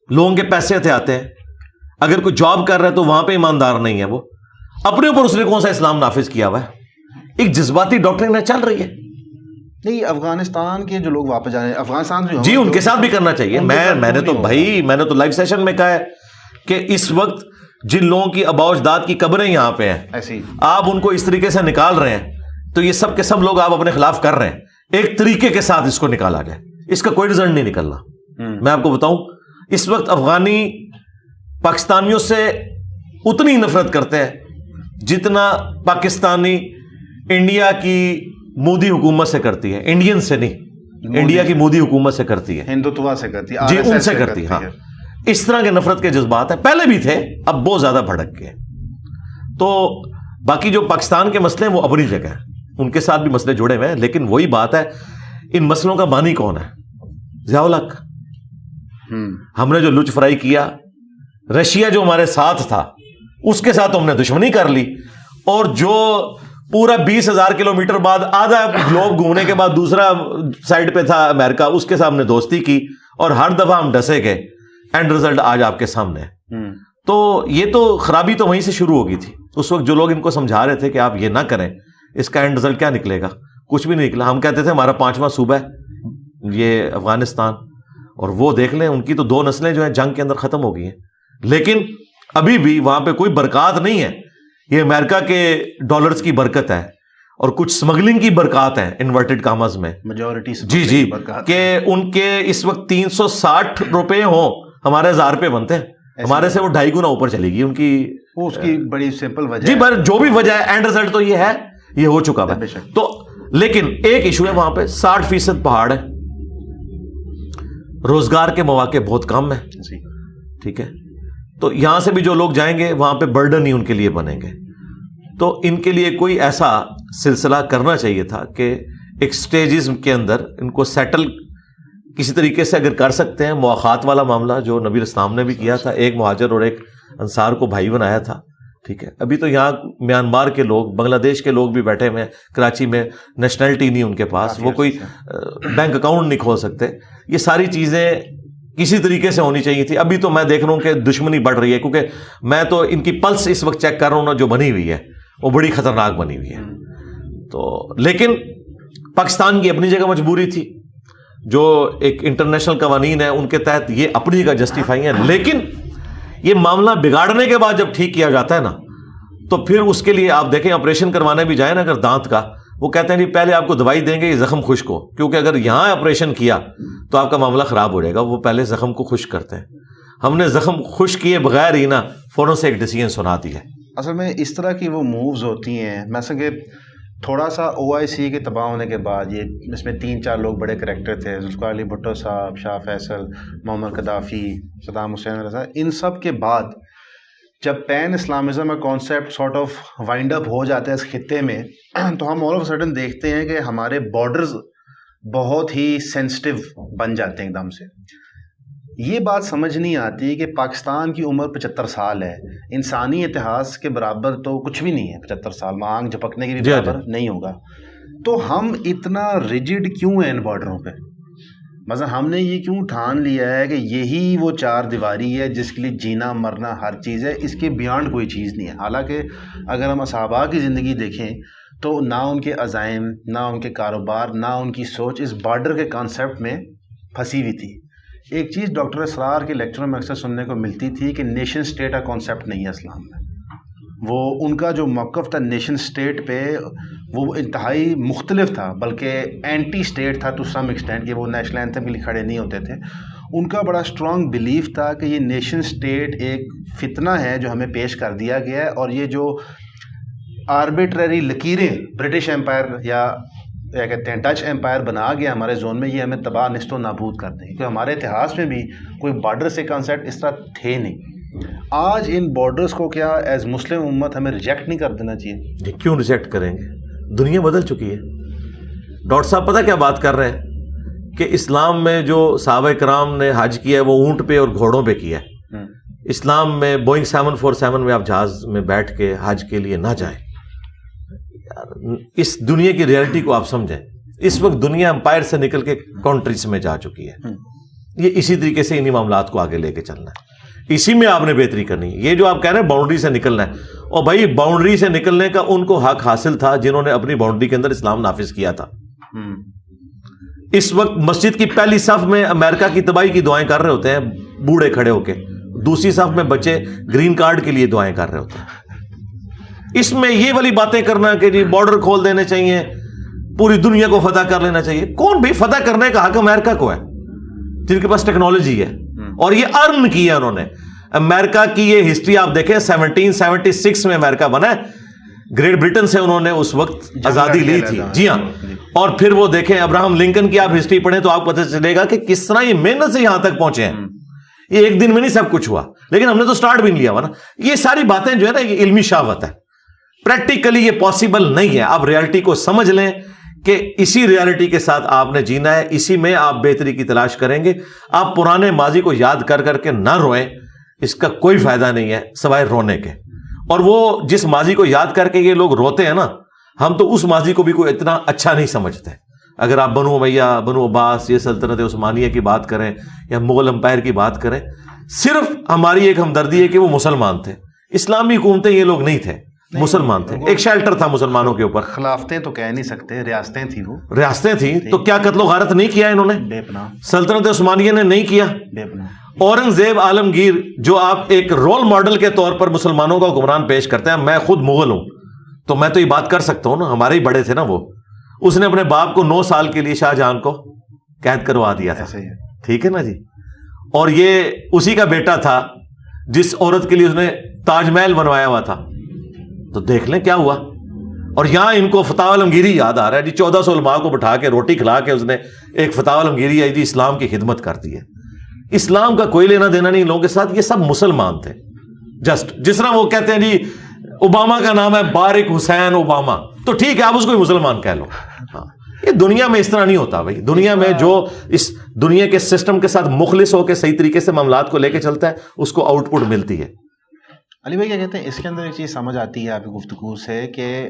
لوگوں کے پیسے ہتھے آتے ہیں. اگر کوئی جاب کر رہا ہے تو وہاں پہ ایماندار نہیں ہے, وہ اپنے اوپر اس نے کون سا اسلام نافذ کیا ہوا ہے. ایک جذباتی ڈاکٹرن چل رہی ہے. نہیں, افغانستان کے جو لوگ واپس جا رہے ہیں, افغانستان جو جی ان کے ساتھ بھی کرنا چاہیے. میں نے تو لائیو سیشن میں کہا ہے کہ اس وقت جن لوگوں کی آباء و اجداد کی قبریں یہاں پہ ہیں, ایسی آپ ان کو اس طریقے سے نکال رہے ہیں, تو یہ سب کے سب لوگ آپ اپنے خلاف کر رہے ہیں. ایک طریقے کے ساتھ اس کو نکالا جائے, اس کا کوئی رزلٹ نہیں نکلنا. میں آپ کو بتاؤں, اس وقت افغانی پاکستانیوں سے اتنی نفرت کرتے ہیں جتنا پاکستانی انڈیا کی مودی حکومت سے کرتی ہے. انڈین سے نہیں, انڈیا کی مودی حکومت سے کرتی ہے, ہندوتوا سے کرتی ہے, جی ان سے کرتی ہے. ہاں, اس طرح کے نفرت کے جذبات ہیں, پہلے بھی تھے, اب بہت زیادہ بھڑک گئے. تو باقی جو پاکستان کے مسئلے ہیں وہ اپنی جگہ ہیں, ان کے ساتھ بھی مسئلے جڑے ہوئے ہیں, لیکن وہی بات ہے, ان مسئلوں کا بانی کون ہے؟ ضیاء الحق. ہم نے جو لچ فرائی کیا, رشیا جو ہمارے ساتھ تھا اس کے ساتھ ہم نے دشمنی کر لی, اور جو پورا 20,000 کلومیٹر بعد آدھا گلوب گھومنے کے بعد دوسرا سائڈ پہ تھا امریکہ, اس کے ساتھ ہم نے دوستی کی, اور ہر دفعہ ہم ڈسے گئے. اینڈ رزلٹ آج آپ کے سامنے ہے. تو یہ تو خرابی تو وہیں سے شروع ہو گئی تھی. اس وقت جو لوگ ان کو سمجھا رہے تھے کہ آپ یہ نہ کریں, اس کا اینڈ رزلٹ کیا نکلے گا؟ کچھ بھی نہیں نکلا. ہم کہتے تھے ہمارا 5واں صوبہ ہے یہ افغانستان, اور وہ دیکھ لیں ان کی تو 2 نسلیں جو ہیں جنگ کے اندر ختم ہو گئی ہیں، لیکن ابھی بھی وہاں پہ کوئی برکات نہیں ہے. یہ امریکہ کے ڈالرز کی برکت ہے اور کچھ سمگلنگ کی برکات ہیں انورٹڈ کامز میں، میجورٹی جی کہ ان کے اس وقت 360 روپے ہوں، ہمارے 1000 روپے بنتے ہیں، ہمارے سے وہ 2.5 گنا اوپر چلے گی ان کی. اس کی بڑی سمپل وجہ جی پر جو بھی وجہ ہے اینڈ رزلٹ تو یہ ہے، یہ ہو چکا ہے. تو لیکن ایک ایشو ہے وہاں پہ 60% پہاڑ ہے، روزگار کے مواقع بہت کم ہیں. ٹھیک ہے، تو یہاں سے بھی جو لوگ جائیں گے وہاں پہ برڈن ہی ان کے لیے بنیں گے. تو ان کے لیے کوئی ایسا سلسلہ کرنا چاہیے تھا کہ ایک سٹیجز کے اندر ان کو سیٹل کسی طریقے سے اگر کر سکتے ہیں. مواخات والا معاملہ جو نبی اسلام نے بھی کیا تھا، ایک مہاجر اور ایک انصار کو بھائی بنایا تھا. ٹھیک ہے، ابھی تو یہاں میانمار کے لوگ، بنگلہ دیش کے لوگ بھی بیٹھے ہوئے ہیں کراچی میں، نیشنلٹی نہیں ان کے پاس، وہ کوئی بینک اکاؤنٹ نہیں کھول سکتے. یہ ساری چیزیں کسی طریقے سے ہونی چاہیے تھی. ابھی تو میں دیکھ رہا ہوں کہ دشمنی بڑھ رہی ہے، کیونکہ میں تو ان کی پلس اس وقت چیک کر رہا ہوں نا، جو بنی ہوئی ہے وہ بڑی خطرناک بنی ہوئی ہے. تو لیکن پاکستان کی اپنی جگہ مجبوری تھی، جو ایک انٹرنیشنل قوانین ہیں ان کے تحت یہ اپنی جگہ جسٹیفائی ہے. لیکن یہ معاملہ بگاڑنے کے بعد جب ٹھیک کیا جاتا ہے نا، تو پھر اس کے لیے آپ دیکھیں آپریشن کروانے بھی جائیں نا اگر دانت کا، وہ کہتے ہیں پہلے آپ کو دوائی دیں گے یہ زخم خشک ہو، کیونکہ اگر یہاں آپریشن کیا تو آپ کا معاملہ خراب ہو جائے گا. وہ پہلے زخم کو خشک کرتے ہیں. ہم نے زخم خشک کیے بغیر ہی نا فوراً سے ایک ڈیسیژن سنا دی ہے. اصل میں اس طرح کی وہ مووز ہوتی ہیں، مثلا کہ تھوڑا سا OIC کے تباہ ہونے کے بعد یہ اس میں 3-4 لوگ بڑے کریکٹر تھے، ذوالفقار علی بھٹو صاحب، شاہ فیصل، معمر قذافی، صدام حسین رضا. ان سب کے بعد جب پین اسلامزم کا کانسیپٹ سارٹ آف وائنڈ اپ ہو جاتا ہے اس خطے میں، تو ہم آل آف سڈن دیکھتے ہیں کہ ہمارے بارڈرز بہت ہی سینسٹیو بن جاتے ہیں ایک دم سے. یہ بات سمجھ نہیں آتی کہ پاکستان کی عمر 75 سال ہے، انسانی اتہاس کے برابر تو کچھ بھی نہیں ہے. 75 سال مانگ جھپکنے کے بھی برابر نہیں ہوگا. تو ہم اتنا ریجڈ کیوں ہیں ان بارڈروں پہ؟ مثلا ہم نے یہ کیوں ٹھان لیا ہے کہ یہی وہ 4 دیواری ہے جس کے لیے جینا مرنا ہر چیز ہے، اس کے بیانڈ کوئی چیز نہیں ہے. حالانکہ اگر ہم صحابہ کی زندگی دیکھیں تو نہ ان کے عزائم، نہ ان کے کاروبار، نہ ان کی سوچ اس بارڈر کے کانسیپٹ میں پھنسی ہوئی تھی. ایک چیز ڈاکٹر اسرار کے لیکچروں میں اکثر سننے کو ملتی تھی کہ نیشن سٹیٹ کا کانسیپٹ نہیں ہے اسلام میں. وہ ان کا جو موقف تھا نیشن سٹیٹ پہ وہ انتہائی مختلف تھا، بلکہ اینٹی سٹیٹ تھا ٹو سم ایکسٹینٹ، کہ وہ نیشنل اینتھم کے لیے کھڑے نہیں ہوتے تھے. ان کا بڑا اسٹرانگ بلیف تھا کہ یہ نیشن سٹیٹ ایک فتنہ ہے جو ہمیں پیش کر دیا گیا ہے، اور یہ جو آربیٹری لکیریں برٹش امپائر یا کیا کہتے ہیں ڈچ امپائر بنا گیا ہمارے زون میں، یہ ہمیں تباہ نشت و نابود کر دیں. کیونکہ ہمارے اتہاس میں بھی کوئی بارڈر سے کانسیپٹ اس طرح تھے نہیں. آج ان بارڈرز کو کیا ایز مسلم امت ہمیں ریجیکٹ نہیں کر دینا چاہیے؟ کیوں ریجیکٹ کریں گے؟ دنیا بدل چکی ہے. ڈاکٹر صاحب پتہ کیا بات کر رہے ہیں کہ اسلام میں جو صحابہ کرام نے حج کیا ہے وہ اونٹ پہ اور گھوڑوں پہ کیا ہے. اسلام میں بوئنگ 747 میں آپ جہاز میں بیٹھ کے حج کے لیے نہ جائیں. اس دنیا کی ریئلٹی کو آپ سمجھیں. اس وقت دنیا امپائر سے نکل کے کنٹریز میں جا چکی ہے. یہ اسی طریقے سے انہی معاملات کو آگے لے کے چلنا ہے، اسی میں آپ نے بہتری کرنی ہے. یہ جو آپ کہہ رہے ہیں باؤنڈری سے نکلنا ہے، اور بھائی باؤنڈری سے نکلنے کا ان کو حق حاصل تھا جنہوں نے اپنی باؤنڈری کے اندر اسلام نافذ کیا تھا. اس وقت مسجد کی پہلی صف میں امریکہ کی تباہی کی دعائیں کر رہے ہوتے ہیں بوڑھے کھڑے ہو کے، دوسری صف میں بچے گرین کارڈ کے لیے دعائیں کر رہے ہوتے ہیں. اس میں یہ والی باتیں کرنا کہ جی بارڈر کھول دینے چاہیے، پوری دنیا کو فتح کر لینا چاہیے. کون بھی فتح کرنے کا حق امریکہ کو ہے جن کے پاس ٹیکنالوجی ہے اور یہ ارن کی ہے انہوں نے. امریکہ کی یہ ہسٹری آپ دیکھیں، 1776 میں امریکہ بنا ہے، گریٹ برٹن سے انہوں نے اس وقت آزادی لی تھی. جی ہاں. اور پھر وہ دیکھیں ابراہم لنکن کی آپ ہسٹری پڑھیں تو آپ کو پتہ چلے گا کہ کس طرح یہ محنت سے یہاں تک پہنچے ہیں. یہ ایک دن میں نہیں سب کچھ ہوا، لیکن ہم نے تو سٹارٹ بھی نہیں لیا ہوا نا. یہ ساری باتیں جو ہے نا یہ علمی شاوت ہے، پریکٹیکلی یہ پاسبل نہیں ہے. آپ ریالٹی کو سمجھ لیں کہ اسی ریالٹی کے ساتھ آپ نے جینا ہے، اسی میں آپ بہتری کی تلاش کریں گے. آپ پرانے ماضی کو یاد کر کر کے نہ روئیں، اس کا کوئی فائدہ نہیں ہے سوائے رونے کے. اور وہ جس ماضی کو یاد کر کے یہ لوگ روتے ہیں نا، ہم تو اس ماضی کو بھی کوئی اتنا اچھا نہیں سمجھتے. اگر آپ بنو امیہ، بنو عباس، یہ سلطنت عثمانیہ کی بات کریں یا مغل امپائر کی بات کریں، صرف ہماری ایک ہمدردی ہے کہ وہ مسلمان تھے، اسلامی حکومتیں یہ لوگ نہیں تھے. مسلمان تھے, ایک شیلٹر تھا مسلمانوں کے اوپر. خلافتیں تو کہہ نہیں سکتے, ریاستیں تھیں, وہ ریاستیں تھیں. تو کیا قتل و غارت نہیں کیا انہوں نے؟ بے پناہ. سلطنت عثمانیہ نے نہیں کیا. بے پناہ. اورنگزیب عالمگیر جو آپ ایک رول ماڈل کے طور پر مسلمانوں کا حکمران پیش کرتے ہیں, میں خود مغل ہوں تو میں تو یہ بات کر سکتا ہوں نا, ہمارے ہی بڑے تھے نا وہ. اس نے اپنے باپ کو 9 سال کے لیے شاہ جہاں کو قید کروا دیا تھا. ٹھیک ہے نا جی. اور یہ اسی کا بیٹا تھا جس عورت کے لیے اس نے تاج محل بنوایا ہوا تھا. تو دیکھ لیں کیا ہوا. اور یہاں ان کو فتح عالمگیری یاد آ رہا ہے جی. 1400 علماء کو بٹھا کے روٹی کھلا کے اس نے ایک فتح عالمگیری ہے جی, اسلام کی خدمت کرتی ہے. اسلام کا کوئی لینا دینا نہیں ان لوگوں کے ساتھ. یہ سب مسلمان تھے. جسٹ جس طرح وہ کہتے ہیں جی اوباما کا نام ہے بارک حسین اوباما, تو ٹھیک ہے آپ اس کو مسلمان کہہ لو. ہاں, یہ دنیا میں اس طرح نہیں ہوتا بھائی. دنیا میں جو اس دنیا کے سسٹم کے ساتھ مخلص ہو کے صحیح طریقے سے معاملات کو لے کے چلتا ہے اس کو آؤٹ پٹ ملتی ہے. علی بھائی کیا کہتے ہیں, اس کے اندر ایک چیز سمجھ آتی ہے آپ کی گفتگو سے کہ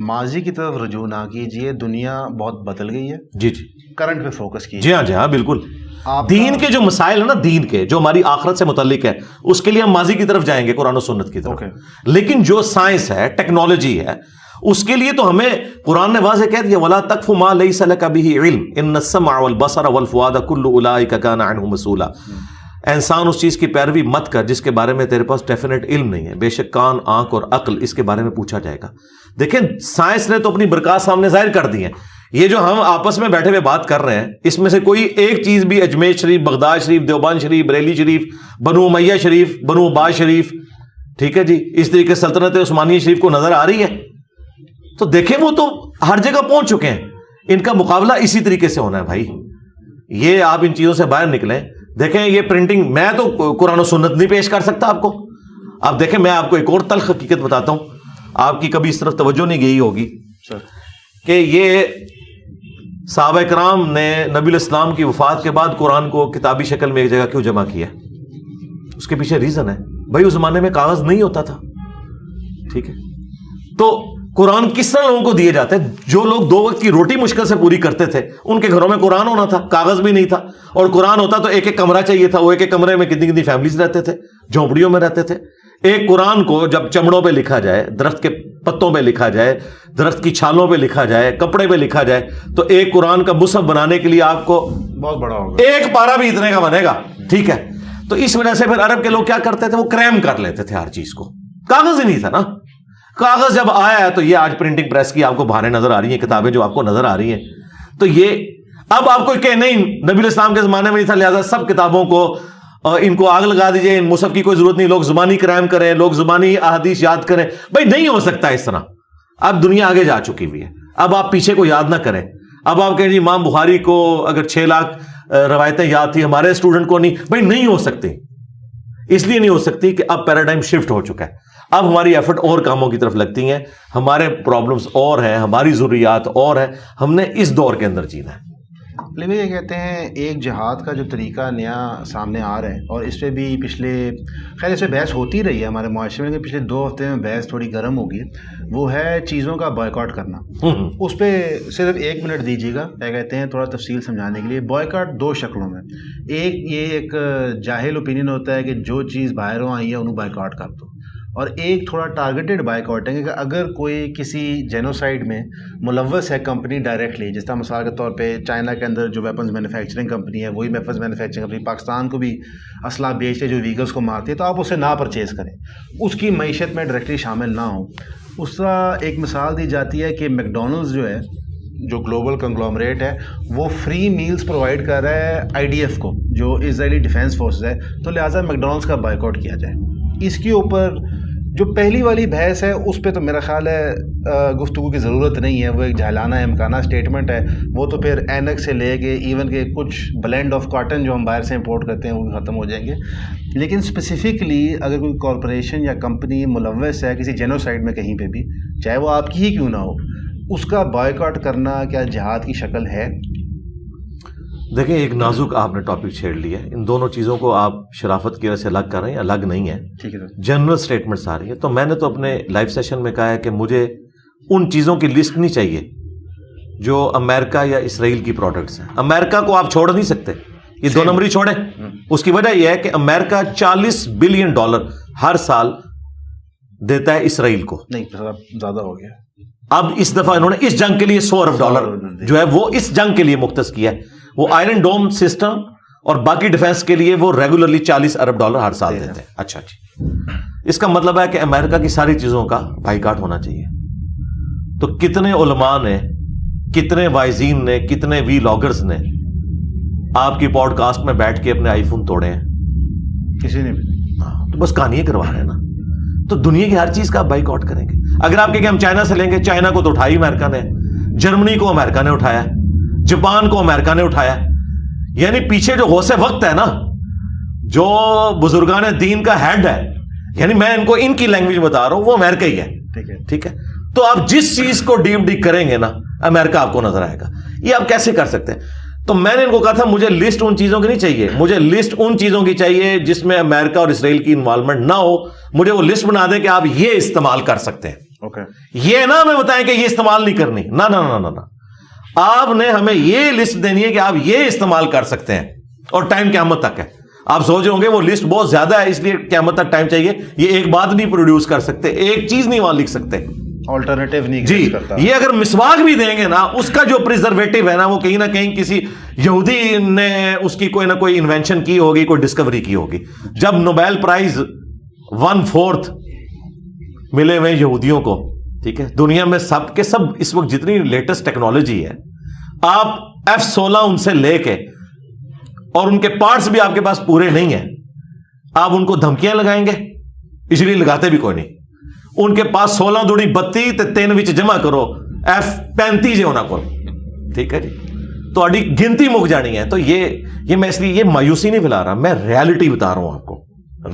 ماضی کی طرف رجوع نہ کیجیے, دنیا بہت بدل گئی ہے. جی جی, کرنٹ پہ فوکس کیجیے. جی ہاں جی ہاں بالکل. دین کے جو مسائل ہیں نا, دین کے جو ہماری آخرت سے متعلق ہے, اس کے لیے ہم ماضی کی طرف جائیں گے, قرآن و سنت کی طرف. لیکن جو سائنس ہے, ٹیکنالوجی ہے, اس کے لیے تو ہمیں قرآن نے واضح کہہ دیا وَلَا تَقْفُ مَا لَيْسَ لَكَ بِهِ عِلْمٌ إِنَّ السَّمْعَ وَالْبَصَرَ وَالْفُؤَادَ كُلُّ أُولَٰئِكَ كَانَ عَنْهُ مَسْئُولًا. انسان اس چیز کی پیروی مت کر جس کے بارے میں تیرے پاس ڈیفینیٹ علم نہیں ہے, بے شک کان, آنکھ اور عقل اس کے بارے میں پوچھا جائے گا. دیکھیں سائنس نے تو اپنی برکات سامنے ظاہر کر دی ہیں. یہ جو ہم آپس میں بیٹھے ہوئے بات کر رہے ہیں, اس میں سے کوئی ایک چیز بھی اجمیر شریف, بغداد شریف, دیوبند شریف, بریلی شریف, بنو امیہ شریف, بنو عباس شریف, ٹھیک ہے جی, اس طریقے سلطنت عثمانیہ شریف کو نظر آ رہی ہے؟ تو دیکھیں وہ تو ہر جگہ پہنچ چکے ہیں. ان کا مقابلہ اسی طریقے سے ہونا ہے بھائی. یہ آپ ان چیزوں سے باہر نکلیں. دیکھیں یہ پرنٹنگ, میں تو قرآن و سنت نہیں پیش کر سکتا آپ کو. آپ دیکھیں میں آپ کو ایک اور تلخ حقیقت بتاتا ہوں, آپ کی کبھی اس طرف توجہ نہیں گئی ہوگی کہ یہ صحابہ کرام نے نبی الاسلام کی وفات کے بعد قرآن کو کتابی شکل میں ایک جگہ کیوں جمع کیا. اس کے پیچھے ریزن ہے بھائی, اس زمانے میں کاغذ نہیں ہوتا تھا. ٹھیک ہے, تو قرآن کس طرح لوگوں کو دیے جاتے ہیں؟ جو لوگ 2 وقت کی روٹی مشکل سے پوری کرتے تھے ان کے گھروں میں قرآن ہونا تھا, کاغذ بھی نہیں تھا. اور قرآن ہوتا تو ایک ایک کمرہ چاہیے تھا, وہ ایک ایک کمرے میں کتنی کتنی فیملیز رہتے تھے, جھونپڑیوں میں رہتے تھے. ایک قرآن کو جب چمڑوں پہ لکھا جائے, درخت کے پتوں پہ لکھا جائے, درخت کی چھالوں پہ لکھا جائے, کپڑے پہ لکھا جائے, تو ایک قرآن کا مصحف بنانے کے لیے آپ کو بہت بڑا ہوگا, ایک پارا بھی اتنے کا بنے گا. ٹھیک ہے, تو اس وجہ سے پھر عرب کے لوگ کیا کرتے تھے, وہ کریم کر لیتے تھے ہر چیز کو. کاغذ ہی نہیں تھا نا. کاغذ جب آیا ہے تو یہ آج پرنٹنگ پریس کی آپ کو بہانیں نظر آ رہی ہیں, کتابیں جو آپ کو نظر آ رہی ہیں, تو یہ اب آپ کو کہ نہیں نبی الاسلام کے زمانے میں نہیں تھا, لہذا سب کتابوں کو ان کو آگ لگا دیجئے, ان مصحف کی کوئی ضرورت نہیں, لوگ زبانی کرائم کریں, لوگ زبانی احادیث یاد کریں. بھائی نہیں ہو سکتا اس طرح. اب دنیا آگے جا چکی ہوئی ہے, اب آپ پیچھے کو یاد نہ کریں. اب آپ کہیں جی امام بخاری کو اگر 6 لاکھ روایتیں یاد تھی, ہمارے اسٹوڈنٹ کو نہیں. بھائی نہیں ہو سکتی, اس لیے نہیں ہو سکتی کہ اب پیراڈائم شفٹ ہو چکا ہے. اب ہماری ایفرٹ اور کاموں کی طرف لگتی ہیں, ہمارے پرابلمز اور ہیں, ہماری ضروریات اور ہیں, ہم نے اس دور کے اندر جینا ہے. لیکن یہ کہتے ہیں ایک جہاد کا جو طریقہ نیا سامنے آ رہا ہے, اور اس پہ بھی پچھلے خیر اس پہ بحث ہوتی رہی ہے ہمارے معاشرے میں, پچھلے 2 ہفتے میں بحث تھوڑی گرم ہوگی, وہ ہے چیزوں کا بائیکاٹ کرنا. اس پہ صرف 1 منٹ دیجیے گا, کیا کہتے ہیں تھوڑا تفصیل سمجھانے کے لیے. بائیکاٹ 2 شکلوں میں, ایک جاہل اوپینین ہوتا ہے کہ جو چیز باہروں آئی ہے انہوں بائیکاٹ کر دو, اور ایک تھوڑا ٹارگیٹڈ بائیکاٹنگ ہے کہ اگر کوئی کسی جینوسائڈ میں ملوث ہے کمپنی ڈائریکٹلی, جس طرح مثال کے طور پہ چائنا کے اندر جو ویپنز مینوفیکچرنگ کمپنی ہے وہی ویپنز مینوفیکچرنگ کمپنی پاکستان کو بھی اسلحہ بیچتے جو ویگلز کو مارتی ہے, تو آپ اسے نہ پرچیز کریں, اس کی معیشت میں ڈائریکٹلی شامل نہ ہوں. اس طرح ایک مثال دی جاتی ہے کہ میکڈونلڈز جو ہے, جو گلوبل کنگلومریٹ ہے, وہ فری میلز پرووائڈ کر رہا ہے IDF کو, جو اسرائیلی ڈیفینس فورسز ہے, تو لہٰذا میکڈونلڈز کا بائیکاٹ کیا جائے. اس کے اوپر جو پہلی والی بحث ہے اس پہ تو میرا خیال ہے گفتگو کی ضرورت نہیں ہے, وہ ایک جہلانہ امکانہ اسٹیٹمنٹ ہے. وہ تو پھر اینک سے لے کے ایون کہ کچھ بلینڈ آف کاٹن جو ہم باہر سے امپورٹ کرتے ہیں وہ بھی ختم ہو جائیں گے. لیکن اسپیسیفکلی اگر کوئی کارپوریشن یا کمپنی ملوث ہے کسی جینوسائڈ میں کہیں پہ بھی, چاہے وہ آپ کی ہی کیوں نہ ہو, اس کا بائیکاٹ کرنا کیا جہاد کی شکل ہے؟ دیکھیں ایک نازک آپ نے ٹاپک چھیڑ لیا ہے. ان دونوں چیزوں کو آپ شرافت کی وجہ سے الگ کر رہے ہیں, الگ نہیں ہے, ٹھیک ہے, جنرل اسٹیٹمنٹس آ رہی ہیں. تو میں نے تو اپنے لائیو سیشن میں کہا ہے کہ مجھے ان چیزوں کی لسٹ نہیں چاہیے جو امریکہ یا اسرائیل کی پروڈکٹس ہیں. امریکہ کو آپ چھوڑ نہیں سکتے, یہ 2 نمبری چھوڑیں. اس کی وجہ یہ ہے کہ امریکہ $40 بلین ہر سال دیتا ہے اسرائیل کو. نہیں سر زیادہ ہو گیا. اب اس دفعہ انہوں نے اس جنگ کے لیے $100 ارب جو ہے وہ اس جنگ کے لیے مختص کیا ہے. وہ آئرن ڈوم سسٹم اور باقی ڈیفنس کے لیے وہ ریگولرلی $40 ارب ہر سال دیتے ہیں. اچھا جی, اس کا مطلب ہے کہ امریکہ کی ساری چیزوں کا بائیکاٹ ہونا چاہیے. تو کتنے علماء نے, کتنے وائزین نے, کتنے وی لاگرز نے آپ کی پوڈ کاسٹ میں بیٹھ کے اپنے آئی فون توڑے ہیں؟ کسی نے بھی. تو بس کہانی کروا رہے ہیں نا. تو دنیا کی ہر چیز کا آپ بائک آؤٹ کریں گے. اگر آپ کہ ہم چائنا سے لیں گے, چائنا کو تو اٹھائی امریکہ نے, جرمنی کو امریکہ نے اٹھایا, جاپان کو امریکہ نے اٹھایا. یعنی پیچھے جو غوث وقت ہے نا, جو بزرگان دین کا ہیڈ ہے, یعنی میں ان کو ان کی لینگویج بتا رہا ہوں, وہ امریکہ ہی ہے. ٹھیک ہے. تو آپ جس چیز کو ڈیپ ڈیپ کریں گے نا, امریکہ آپ کو نظر آئے گا. یہ آپ کیسے کر سکتے ہیں؟ تو میں نے ان کو کہا تھا مجھے لسٹ ان چیزوں کی نہیں چاہیے, مجھے لسٹ ان چیزوں کی چاہیے جس میں امریکہ اور اسرائیل کی انوالومنٹ نہ ہو. مجھے وہ لسٹ بنا دیں کہ آپ یہ استعمال کر سکتے ہیں. یہ نہ ہمیں بتائیں کہ یہ استعمال نہیں کرنی. نہ نہ نہ نہ, آپ نے ہمیں یہ لسٹ دینی ہے کہ آپ یہ استعمال کر سکتے ہیں, اور ٹائم قیامت تک ہے. آپ سوچ رہے ہوں گے وہ لسٹ بہت زیادہ ہے اس لیے قیامت تک ٹائم چاہیے. یہ ایک بات نہیں پروڈیوس کر سکتے, ایک چیز نہیں وہاں لکھ سکتے, آلٹرنیٹو نہیں جی. کرتا. یہ اگر مسواک بھی دیں گے نا, اس کا جو پریزرویٹو ہے نا, وہ کہیں نہ کہیں کسی یہودی نے اس کی کوئی نہ کوئی انوینشن کی ہوگی, کوئی ڈسکوری کی ہوگی. جب نوبیل پرائز 1/4 ملے ہوئے یہودیوں کو, ٹھیک ہے, دنیا میں سب کے سب اس وقت جتنی لیٹسٹ ٹیکنالوجی ہے, آپ F-16 ان سے لے کے, اور ان کے پارٹس بھی آپ کے پاس پورے نہیں ہیں, آپ ان کو دھمکیاں لگائیں گے, اس لیے لگاتے بھی کوئی نہیں. ان کے پاس 16 دوڑی 32 تے 3 وچ جمع کرو, F-35 ہونا کو, ٹھیک ہے جی. تو اڈی گنتی مک جانی ہے. تو یہ میں اس لیے یہ مایوسی نہیں پھیلا رہا, میں ریالٹی بتا رہا ہوں آپ کو.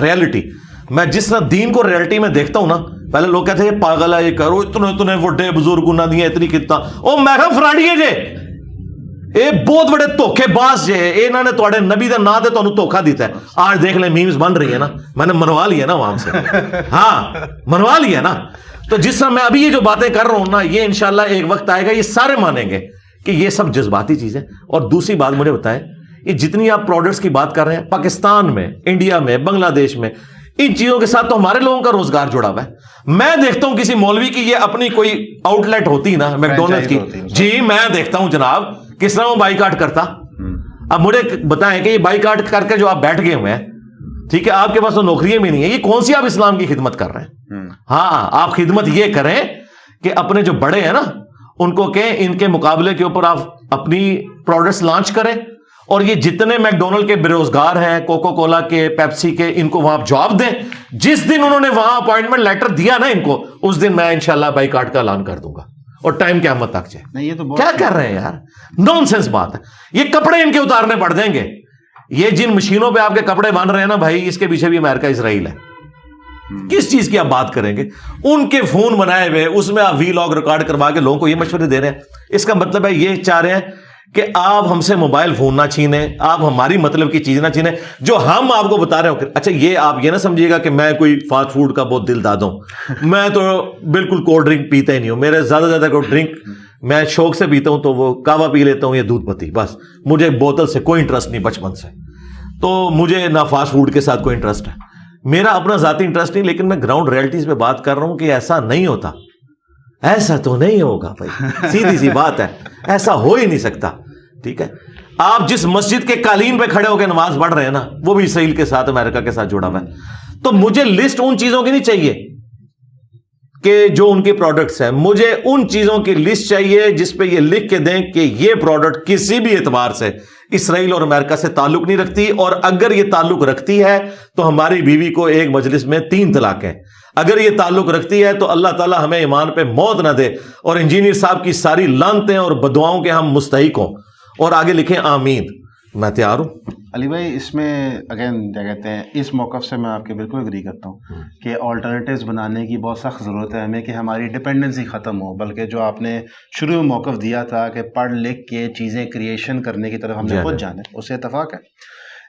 ریالٹی میں جس طرح دین کو ریالٹی میں دیکھتا ہوں نا, پہلے لوگ کہتے ہیں یہ پاگل ہے, یہ کرو اتنے وڈے بزرگ نہ دیا اتنی کتا, او میں کہا فراڈی ہے جے, اے بہت بڑے دھوکے باز جے, انہوں نے تواڈے نبی دا نام تے تانوں دھوکا دیتا ہے. آج دیکھ لیں میمز بن رہی ہے نا, میں نے منوا لیا نا وہاں سے, ہاں منوا لیا نا. تو جس طرح میں ابھی یہ جو باتیں کر رہا ہوں نا, یہ انشاءاللہ ایک وقت آئے گا یہ سارے مانیں گے کہ یہ سب جذباتی چیزیں. اور دوسری بات مجھے بتائیں, یہ جتنی آپ پروڈکٹس کی بات کر رہے ہیں, پاکستان میں, انڈیا میں, بنگلہ دیش میں, ان چیزوں کے ساتھ تو ہمارے لوگوں کا روزگار جڑا ہوا ہے. میں دیکھتا ہوں کسی مولوی کی یہ اپنی کوئی آؤٹ لیٹ ہوتی نا میکڈونلڈ کی, جی میں دیکھتا ہوں جناب کس طرح وہ بائیکاٹ کرتا. اب مجھے بتائیں کہ یہ بائیکاٹ کر کے جو آپ بیٹھ گئے ہوئے ہیں, ٹھیک ہے, آپ کے پاس تو نوکریاں بھی نہیں ہیں, یہ کون سی آپ اسلام کی خدمت کر رہے ہیں؟ ہاں آپ خدمت یہ کریں کہ اپنے جو بڑے ہیں نا ان کو کہیں ان کے مقابلے کے اوپر آپ اپنی پروڈکٹس لانچ کریں, اور یہ جتنے میکڈونلڈ کے بے روزگار ہیں, کوکو کولا کے, پیپسی کے, ان کو وہاں جاب دیں. جس دن انہوں نے وہاں اپوائنٹمنٹ لیٹر دیا نا ان کو, اس دن میں انشاءاللہ بائیکاٹ کا اعلان کر دوں گا, اور ٹائم قیامت تک جائے. نہیں یہ تو کیا کر رہے ہیں یار, نون سینس بات ہے. یہ کپڑے ان کے اتارنے پڑ جائیں گے. یہ جن مشینوں پہ آپ کے کپڑے بن رہے ہیں نا بھائی, اس کے پیچھے بھی امریکہ اسرائیل ہے. کس چیز کی آپ بات کریں گے؟ ان کے فون بنائے ہوئے, اس میں آپ وی لاگ ریکارڈ کروا کے لوگوں کو یہ مشورے دے رہے ہیں. اس کا مطلب ہے یہ چاہ رہے ہیں کہ آپ ہم سے موبائل فون نہ چھینیں, آپ ہماری مطلب کی چیز نہ چھینیں جو ہم آپ کو بتا رہے ہوں. اچھا یہ آپ یہ نہ سمجھیے گا کہ میں کوئی فاسٹ فوڈ کا بہت دل دادا ہوں, میں تو بالکل کولڈ ڈرنک پیتا ہی نہیں ہوں. میرے زیادہ سے زیادہ کوئی ڈرنک میں شوق سے پیتا ہوں تو وہ کہوہ پی لیتا ہوں یا دودھ پتی, بس. مجھے بوتل سے کوئی انٹرسٹ نہیں بچپن سے, تو مجھے نہ فاسٹ فوڈ کے ساتھ کوئی انٹرسٹ ہے. میرا اپنا ذاتی انٹرسٹ نہیں, لیکن میں گراؤنڈ ریئلٹیز پہ بات کر رہا ہوں کہ ایسا نہیں ہوتا. ایسا تو نہیں ہوگا بھائی, سیدھی سی بات ہے, ایسا ہو ہی نہیں سکتا. ٹھیک ہے, آپ جس مسجد کے قالین پہ کھڑے ہو کے نماز پڑھ رہے ہیں نا, وہ بھی اسرائیل کے ساتھ, امریکہ کے ساتھ جڑا ہوا ہے. تو مجھے لسٹ ان چیزوں کی نہیں چاہیے کہ جو ان کے پروڈکٹس ہیں, مجھے ان چیزوں کی لسٹ چاہیے جس پہ یہ لکھ کے دیں کہ یہ پروڈکٹ کسی بھی اعتبار سے اسرائیل اور امریکہ سے تعلق نہیں رکھتی, اور اگر یہ تعلق رکھتی ہے تو ہماری بیوی کو ایک مجلس میں 3 طلاقیں. اگر یہ تعلق رکھتی ہے تو اللہ تعالیٰ ہمیں ایمان پہ موت نہ دے, اور انجینئر صاحب کی ساری لعنتیں اور بددعاؤں کے ہم مستحق ہوں, اور آگے لکھیں آمین. میں تیار ہوں. علی بھائی اس میں اگین کیا کہتے ہیں, اس موقف سے میں آپ کے بالکل اگری کرتا ہوں کہ آلٹرنیٹیوز بنانے کی بہت سخت ضرورت ہے ہمیں, کہ ہماری ڈپینڈنسی ختم ہو. بلکہ جو آپ نے شروع میں موقف دیا تھا کہ پڑھ لکھ کے چیزیں کریشن کرنے کی طرف ہم نے خود جانا ہے, اس سے اتفاق ہے.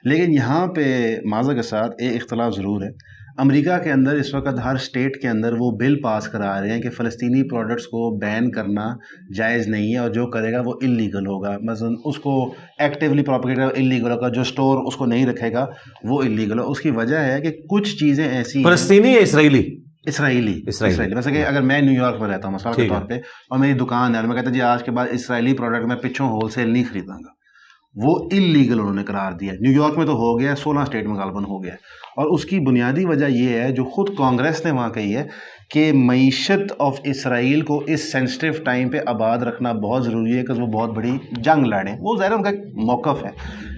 لیکن یہاں پہ معذرت کے ساتھ ایک اختلاف ضرور ہے. امریکہ کے اندر اس وقت ہر اسٹیٹ کے اندر وہ بل پاس کرا رہے ہیں کہ فلسطینی پروڈکٹس کو بین کرنا جائز نہیں ہے, اور جو کرے گا وہ انلیگل ہوگا. مثلا اس کو ایکٹیولی پروپیگیٹ انلیگل ہوگا, جو اسٹور اس کو نہیں رکھے گا وہ انلیگل ہو. اس کی وجہ ہے کہ کچھ چیزیں ایسی فلسطینی یا اسرائیلی, اسرائیلی جیسے کہ اگر میں نیو یارک میں رہتا ہوں مثال کے طور پہ اور میری دکان ہے اور میں کہتا جی آج کے بعد اسرائیلی پروڈکٹ میں پچھوں ہول سیل نہیں خریدوں گا, وہ انلیگل انہوں نے قرار دیا. نیو یارک میں تو ہو گیا, 16 اسٹیٹ میں غالباً ہو گیا. اور اس کی بنیادی وجہ یہ ہے جو خود کانگریس نے وہاں کہی ہے کہ معیشت آف اسرائیل کو اس سینسٹیو ٹائم پہ آباد رکھنا بہت ضروری ہے کہ وہ بہت بڑی جنگ لڑیں. وہ ظاہر ان کا ایک موقف ہے,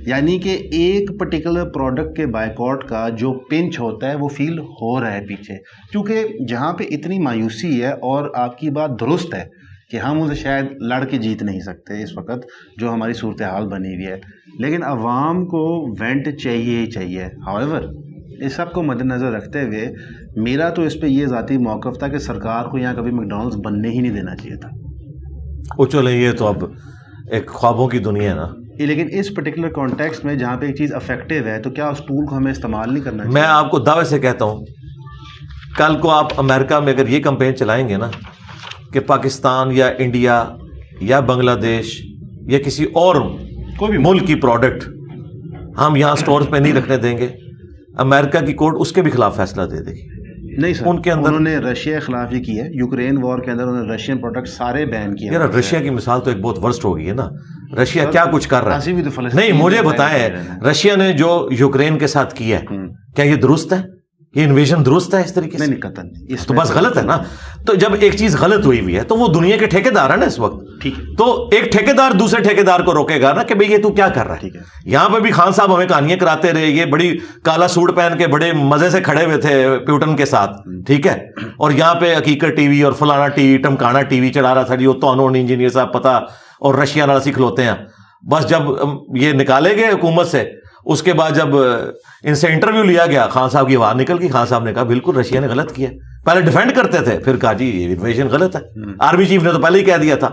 یعنی کہ ایک پرٹیکولر پروڈکٹ کے بائیکاٹ کا جو پنچ ہوتا ہے وہ فیل ہو رہا ہے پیچھے, کیونکہ جہاں پہ اتنی مایوسی ہے اور آپ کی بات درست ہے کہ ہم اسے شاید لڑ کے جیت نہیں سکتے اس وقت جو ہماری صورتحال بنی ہوئی ہے, لیکن عوام کو وینٹ چاہیے ہی چاہیے. ہاؤیور اس سب کو مد نظر رکھتے ہوئے میرا تو اس پہ یہ ذاتی موقف تھا کہ سرکار کو یہاں کبھی میکڈونلڈس بننے ہی نہیں دینا چاہیے تھا. وہ چلے یہ تو اب ایک خوابوں کی دنیا ہے نا, لیکن اس پرٹیکولر کانٹیکسٹ میں جہاں پہ ایک چیز افیکٹو ہے تو کیا اس ٹول کو ہمیں استعمال نہیں کرنا چاہیے؟ میں آپ کو دعوے سے کہتا ہوں کل کو آپ امریکہ میں اگر یہ کمپین چلائیں گے نا کہ پاکستان یا انڈیا یا بنگلہ دیش یا کسی اور کوئی بھی ملک کی پروڈکٹ ہم یہاں سٹورز پہ نہیں رکھنے دیں گے, امریکہ کی کورٹ اس کے بھی خلاف فیصلہ دے دے گی. نہیں سر, ان کے اندر انہوں نے رشیا کے خلاف یہ کی ہے, یوکرین وار کے اندر انہوں نے رشین پروڈکٹ سارے بین کیے. یار رشیا کی مثال تو ایک بہت ورسٹ ہو گئی ہے نا, رشیا کیا کچھ کر رہا ہے. نہیں مجھے بتائیں رشیا نے جو یوکرین کے ساتھ کیا ہے کیا یہ درست ہے, یہ انویژن درست ہے اس طریقے سے؟ نہیں, تو بس غلط ہے نا. تو جب ایک چیز غلط ہوئی ہوئی ہے تو وہ دنیا کے ٹھیکیدار ہیں نا اس وقت, ٹھیک ہے, تو ایک ٹھیکیدار دوسرے ٹھیکیدار کو روکے گا نا کہ بھئی یہ تو کیا کر رہا ہے. یہاں پہ بھی خان صاحب ہمیں کہانیاں کراتے رہے, یہ بڑی کالا سوٹ پہن کے بڑے مزے سے کھڑے ہوئے تھے پیوٹن کے ساتھ, ٹھیک ہے, اور یہاں پہ حقیقت ٹی وی اور فلانا ٹی وی ٹمکانا ٹی وی چلا رہا تھا جی, وہ تو انجینئر صاحب پتہ اور رشیا نال سکھ لوتے ہیں. بس جب یہ نکالے گئے حکومت سے, اس کے بعد جب ان سے انٹرویو لیا گیا, خان صاحب کی آواز نکل گئی, خان صاحب نے کہا بالکل رشیا نے غلط کیا. پہلے ڈیفینڈ کرتے تھے, پھر کہا جی یہ انویژن غلط ہے. آرمی چیف نے تو پہلے ہی کہہ دیا تھا,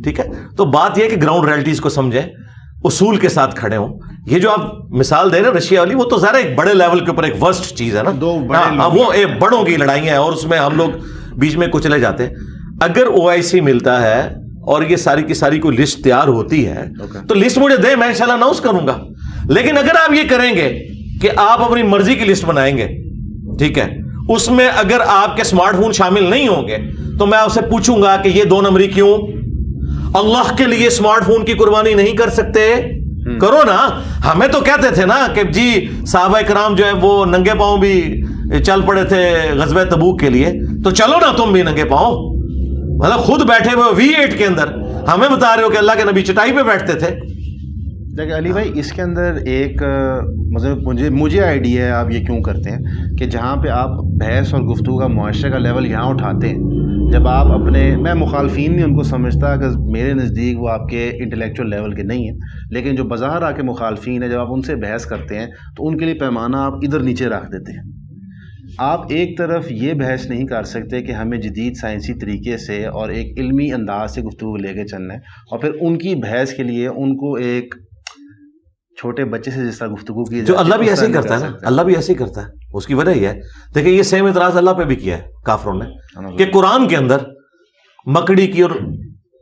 ٹھیک ہے. تو بات یہ ہے کہ گراؤنڈ ریئلٹیز کو سمجھیں, اصول کے ساتھ کھڑے ہوں. یہ جو آپ مثال دے رہے ہیں رشیا والی, وہ تو ذرا ایک بڑے لیول کے اوپر ایک ورسٹ چیز ہے نا, وہ ایک بڑوں کی لڑائیاں ہیں اور اس میں ہم لوگ بیچ میں کچلے جاتے ہیں. اگر OIC ملتا ہے اور یہ ساری کی ساری کوئی لسٹ تیار ہوتی ہے تو لسٹ مجھے دیں, میں انشاءاللہ اناؤنس کروں گا. لیکن اگر آپ یہ کریں گے کہ آپ اپنی مرضی کی لسٹ بنائیں گے, ٹھیک ہے, اس میں اگر آپ کے اسمارٹ فون شامل نہیں ہوں گے تو میں آپ سے پوچھوں گا کہ یہ 2 نمبری کیوں؟ اللہ کے لیے اسمارٹ فون کی قربانی نہیں کر سکتے؟ کرو نا. ہمیں تو کہتے تھے نا کہ جی صحابہ کرام جو ہے وہ ننگے پاؤں بھی چل پڑے تھے غزوہ تبوک کے لیے, تو چلو نا تم بھی ننگے پاؤں. مطلب خود بیٹھے ہوئے V8 کے اندر ہمیں بتا رہے ہو کہ اللہ کے نبی چٹائی پہ بیٹھتے تھے. دیکھیں علی بھائی, اس کے اندر ایک مجھے آئیڈیا ہے آپ یہ کیوں کرتے ہیں کہ جہاں پہ آپ بحث اور گفتگو کا معاشرے کا لیول یہاں اٹھاتے ہیں, جب آپ اپنے, میں مخالفین نہیں ان کو سمجھتا کہ میرے نزدیک وہ آپ کے انٹلیکچوئل لیول کے نہیں ہیں, لیکن جو بظاہر آ کے مخالفین ہیں جب آپ ان سے بحث کرتے ہیں تو ان کے لیے پیمانہ آپ ادھر نیچے رکھ دیتے ہیں. آپ ایک طرف یہ بحث نہیں کر سکتے کہ ہمیں جدید سائنسی طریقے سے اور ایک علمی انداز سے گفتگو لے کے چلنا ہے, اور پھر ان کی بحث کے لیے ان کو ایک چھوٹے بچے سے جس طرح گفتگو کی جو اللہ بھی ایسے ہی کرتا ہے نا, اللہ بھی ایسے ہی کرتا ہے. اس کی وجہ یہ ہے, دیکھیں یہ سیم اعتراض اللہ پہ بھی کیا ہے کافروں نے کہ قرآن کے اندر مکڑی کی اور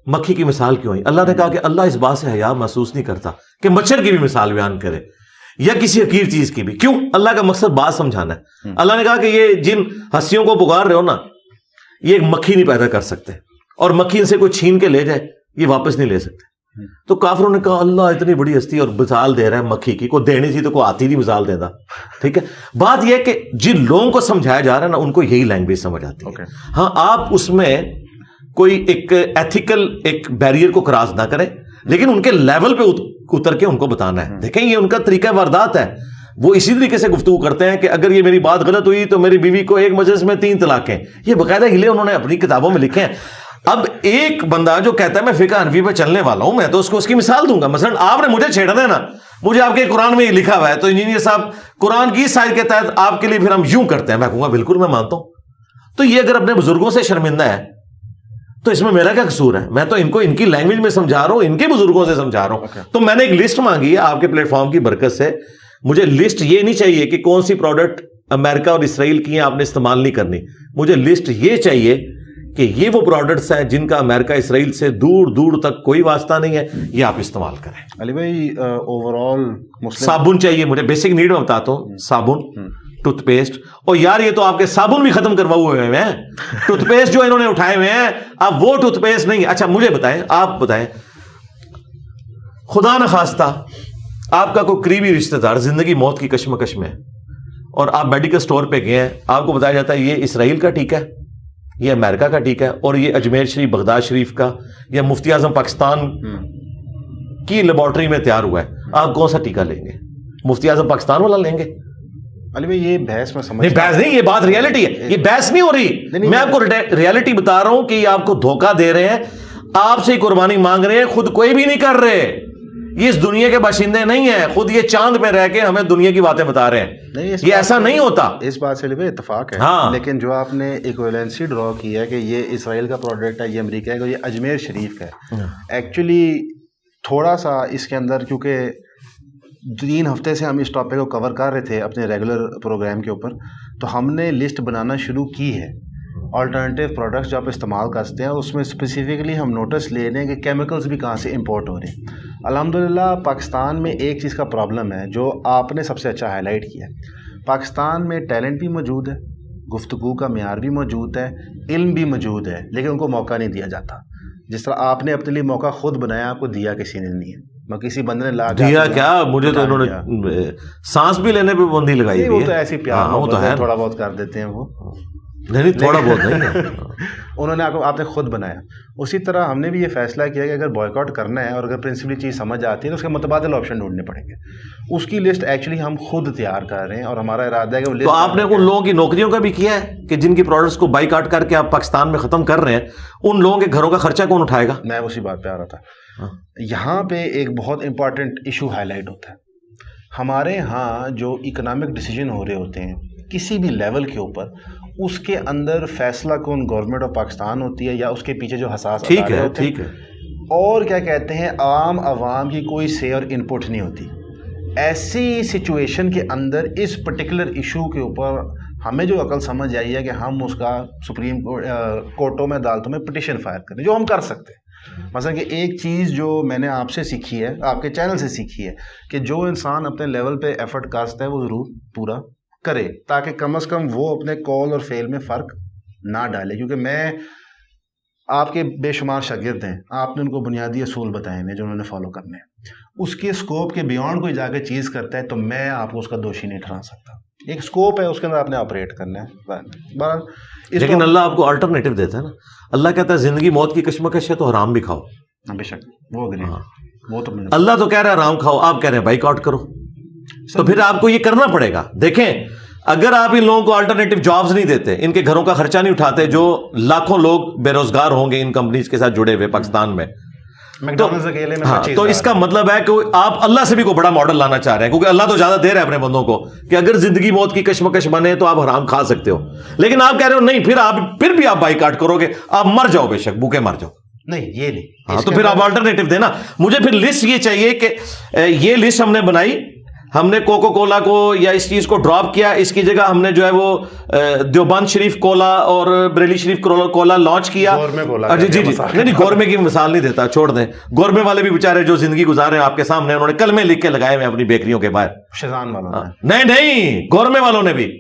مکھی کی مثال کیوں آئی. اللہ نے کہا کہ اللہ اس بات سے حیا محسوس نہیں کرتا کہ مچھر کی بھی مثال بیان کرے یا کسی حقیر چیز کی بھی. کیوں؟ اللہ کا مقصد بات سمجھانا ہے. اللہ نے کہا کہ یہ جن ہستیوں کو پکار رہے ہو نا, یہ ایک مکھی نہیں پیدا کر سکتے, اور مکھی ان سے کوئی چھین کے لے جائے یہ واپس نہیں لے سکتے. تو کافروں نے کہا اللہ اتنی بڑی ہستی اور مثال دے رہا ہے مکھی کی, کوئی دینی تھی تو کوئی آتی نہیں مثال دیتا, ٹھیک ہے. بات یہ ہے کہ جن لوگوں کو سمجھایا جا رہا ہے نا ان کو یہی لینگویج سمجھ آتی ہے. ہاں آپ اس میں کوئی ایک ایتھیکل ایک بیریئر کو کراس نہ کریں, لیکن ان کے لیول پہ اتر کے ان کو بتانا ہے. دیکھیں یہ ان کا طریقہ واردات ہے, وہ اسی طریقے سے گفتگو کرتے ہیں کہ اگر یہ میری بات غلط ہوئی تو میری بیوی کو ایک مجلس میں 3 طلاقیں. یہ باقاعدہ ہلے انہوں نے اپنی کتابوں میں لکھے ہیں. اب ایک بندہ جو کہتا ہے میں فقہ حنفی پہ چلنے والا ہوں, میں تو اس کو اس کی مثال دوں گا. مثلا آپ نے مجھے چھیڑنا ہے نا, مجھے آپ کے قرآن میں یہ لکھا ہوا ہے تو انجینئر صاحب قرآن کی سائز کے تحت آپ کے لیے پھر ہم یوں کرتے ہیں. میں کہوں گا بالکل میں مانتا ہوں. تو یہ اگر اپنے بزرگوں سے شرمندہ ہے تو اس میں میرا کیا قصور ہے؟ میں تو ان کو ان کی لینگویج میں سمجھا رہا ہوں, ان کے بزرگوں سے سمجھا رہا ہوں. تو میں نے ایک لسٹ مانگی ہے آپ کے پلیٹ فارم کی برکت سے. مجھے لسٹ یہ نہیں چاہیے کہ کون سی پروڈکٹ امریکہ اور اسرائیل کی ہیں آپ نے استعمال نہیں کرنی. مجھے لسٹ یہ چاہیے کہ یہ وہ پروڈکٹس ہیں جن کا امریکہ اسرائیل سے دور دور تک کوئی واسطہ نہیں ہے, یہ آپ استعمال کریں. علی بھائی اوور آل صابن چاہیے مجھے, بیسک نیڈ میں بتاتا ہوں. صابن, ٹوتھ پیسٹ. اور یار یہ تو آپ کے صابن بھی ختم کروا ہوئے ہیں ٹوتھ پیسٹ جو انہوں نے اٹھائے ہوئے ہیں. اب وہ ٹوتھ پیسٹ نہیں. اچھا مجھے بتائیں, آپ بتائیں, خدا نخواستہ آپ کا کوئی قریبی رشتہ دار زندگی موت کی کشمکش میں اور آپ میڈیکل سٹور پہ گئے ہیں, آپ کو بتایا جاتا ہے یہ اسرائیل کا ٹیکہ ہے, یہ امریکہ کا ٹیکہ ہے, اور یہ اجمیر شریف بغداد شریف کا یا مفتی اعظم پاکستان کی لیبارٹری میں تیار ہوا ہے, آپ کون سا ٹیکہ لیں گے؟ مفتی اعظم پاکستان والا لیں گے؟ علی بھائی یہ بحث میں سمجھ نہیں, بحث نہیں, یہ بات ریالٹی ہے, یہ بحث نہیں ہو رہی. میں آپ کو ریالٹی بتا رہا ہوں کہ یہ آپ کو دھوکہ دے رہے ہیں, آپ سے قربانی مانگ رہے ہیں, خود کوئی بھی نہیں کر رہے. یہ اس دنیا کے باشندے نہیں ہیں, خود یہ چاند میں رہ کے ہمیں دنیا کی باتیں بتا رہے ہیں. یہ ایسا نہیں ہوتا. اس بات سے بھی اتفاق ہے, لیکن جو آپ نے ایکویلنسی ڈرا کی ہے کہ یہ اسرائیل کا پروڈکٹ ہے, یہ امریکہ کا, یہ اجمیر شریف کا ہے, ایکچولی تھوڑا سا اس کے اندر, کیونکہ 3 ہفتے سے ہم اس ٹاپک کو کور کر رہے تھے اپنے ریگولر پروگرام کے اوپر, تو ہم نے لسٹ بنانا شروع کی ہے آلٹرنیٹیو پروڈکٹس جو آپ استعمال کر سکتے ہیں. اس میں اسپیسیفکلی ہم نوٹس لے رہے ہیں کہ کیمیکلز بھی کہاں سے امپورٹ ہو رہے ہیں. الحمدللہ پاکستان میں ایک چیز کا پرابلم ہے جو آپ نے سب سے اچھا ہائی لائٹ کیا ہے. پاکستان میں ٹیلنٹ بھی موجود ہے, گفتگو کا معیار بھی موجود ہے, علم بھی موجود ہے, لیکن ان کو موقع نہیں دیا جاتا. جس طرح آپ نے اپنے لیے موقع خود بنایا, آپ کو دیا کسی نے نہیں ہے. میں کسی بندے نے لا دیا کیا, مجھے تو انہوں نے سانس بھی لینے پہ پابندی لگائی. وہ تو ایسی پیار محبت ہے, تھوڑا بہت کر دیتے ہیں وہ, نہیں تھوڑا بہت نہیں. انہوں نے آپ نے خود بنایا. اسی طرح ہم نے بھی یہ فیصلہ کیا کہ اگر بوائیکاٹ کرنا ہے اور اگر پرنسپلی چیز سمجھ آتی ہے تو اس کے متبادل آپشن ڈھونڈنے پڑیں گے. اس کی لسٹ ایکچولی ہم خود تیار کر رہے ہیں اور ہمارا ارادہ ہے کہ وہ لسٹ. تو آپ نے ان لوگوں کی نوکریوں کا بھی کیا ہے کہ جن کی پروڈکٹس کو بائیکاٹ کر کے آپ پاکستان میں ختم کر رہے ہیں, ان لوگوں کے گھروں کا خرچہ کون اٹھائے گا؟ میں اسی بات پہ آ رہا تھا. یہاں پہ ایک بہت امپورٹنٹ ایشو ہائی لائٹ ہوتا ہے. ہمارے ہاں جو اکنامک ڈیسیجن ہو رہے ہوتے ہیں کسی بھی لیول کے اوپر, اس کے اندر فیصلہ کون گورنمنٹ آف پاکستان ہوتی ہے یا اس کے پیچھے جو حساس ادارے ہوتے ہیں, اور کیا کہتے ہیں عوام کی کوئی سے اور ان پٹ نہیں ہوتی. ایسی سچویشن کے اندر اس پرٹیکولر ایشو کے اوپر ہمیں جو عقل سمجھ آئی ہے کہ ہم اس کا سپریم کورٹوں میں عدالتوں میں پٹیشن فائر کریں, جو ہم کر سکتے ہیں. مثلا کہ ایک چیز جو میں نے آپ سے سیکھی ہے, آپ کے چینل سے سیکھی ہے, کہ جو انسان اپنے لیول پہ ایفرٹ کرتا ہے وہ ضرور پورا کرے, تاکہ کم از کم وہ اپنے کال اور فیل میں فرق نہ ڈالے. کیونکہ میں آپ کے بے شمار شاگرد ہیں, آپ نے ان کو بنیادی اصول بتائے ہیں جو انہوں نے فالو کرنے ہیں. اس کے اسکوپ کے بیونڈ کوئی جا کے چیز کرتا ہے تو میں آپ کو اس کا دوشی نہیں ٹھہرا سکتا. ایک اسکوپ ہے, اس کے اندر آپ نے آپریٹ کرنا ہے. لیکن اللہ آپ کو الٹرنیٹو دیتا ہے نا. اللہ کہتا ہے زندگی موت کی کشمکش ہے تو حرام بھی کھاؤ. بے شک وہ تو اللہ تو کہہ رہا ہے حرام کھاؤ, آپ کہہ رہے ہیں بائیک آؤٹ کرو, تو پھر آپ کو یہ کرنا پڑے گا. دیکھیں اگر آپ ان لوگوں کو الٹرنیٹو جابز نہیں دیتے, ان کے گھروں کا خرچہ نہیں اٹھاتے, جو لاکھوں لوگ بے روزگار ہوں گے ان کمپنیز کے ساتھ جڑے ہوئے پاکستان میں, تو اس کا مطلب ہے کہ آپ اللہ سے بھی کوئی بڑا ماڈل لانا چاہ رہے ہیں, کیونکہ اللہ تو زیادہ دے رہا ہے اپنے بندوں کو کہ اگر زندگی موت کی کشمکش بنے تو آپ حرام کھا سکتے ہو. لیکن آپ کہہ رہے ہو نہیں, پھر بھی آپ بائیکاٹ کرو گے, آپ مر جاؤ, بے شک بھوکے مر جاؤ. نہیں یہ نہیں, تو پھر آپ الٹرنیٹو دینا. مجھے پھر لسٹ یہ چاہیے کہ یہ لسٹ ہم نے بنائی, ہم نے کوکو کولا کو یا اس چیز کو ڈراپ کیا, اس کی جگہ ہم نے جو ہے وہ دیوبند شریف کولا اور بریلی شریف کولا لانچ کیا. جی نہیں, گورمے کی مثال نہیں دیتا, چھوڑ دیں. گورمے والے بھی بیچارے جو زندگی گزارے ہیں آپ کے سامنے, انہوں نے کلمے لکھ کے لگائے ہوئے اپنی بیکریوں کے باہر. شیزان والوں نہیں, گورمے والوں نے بھی,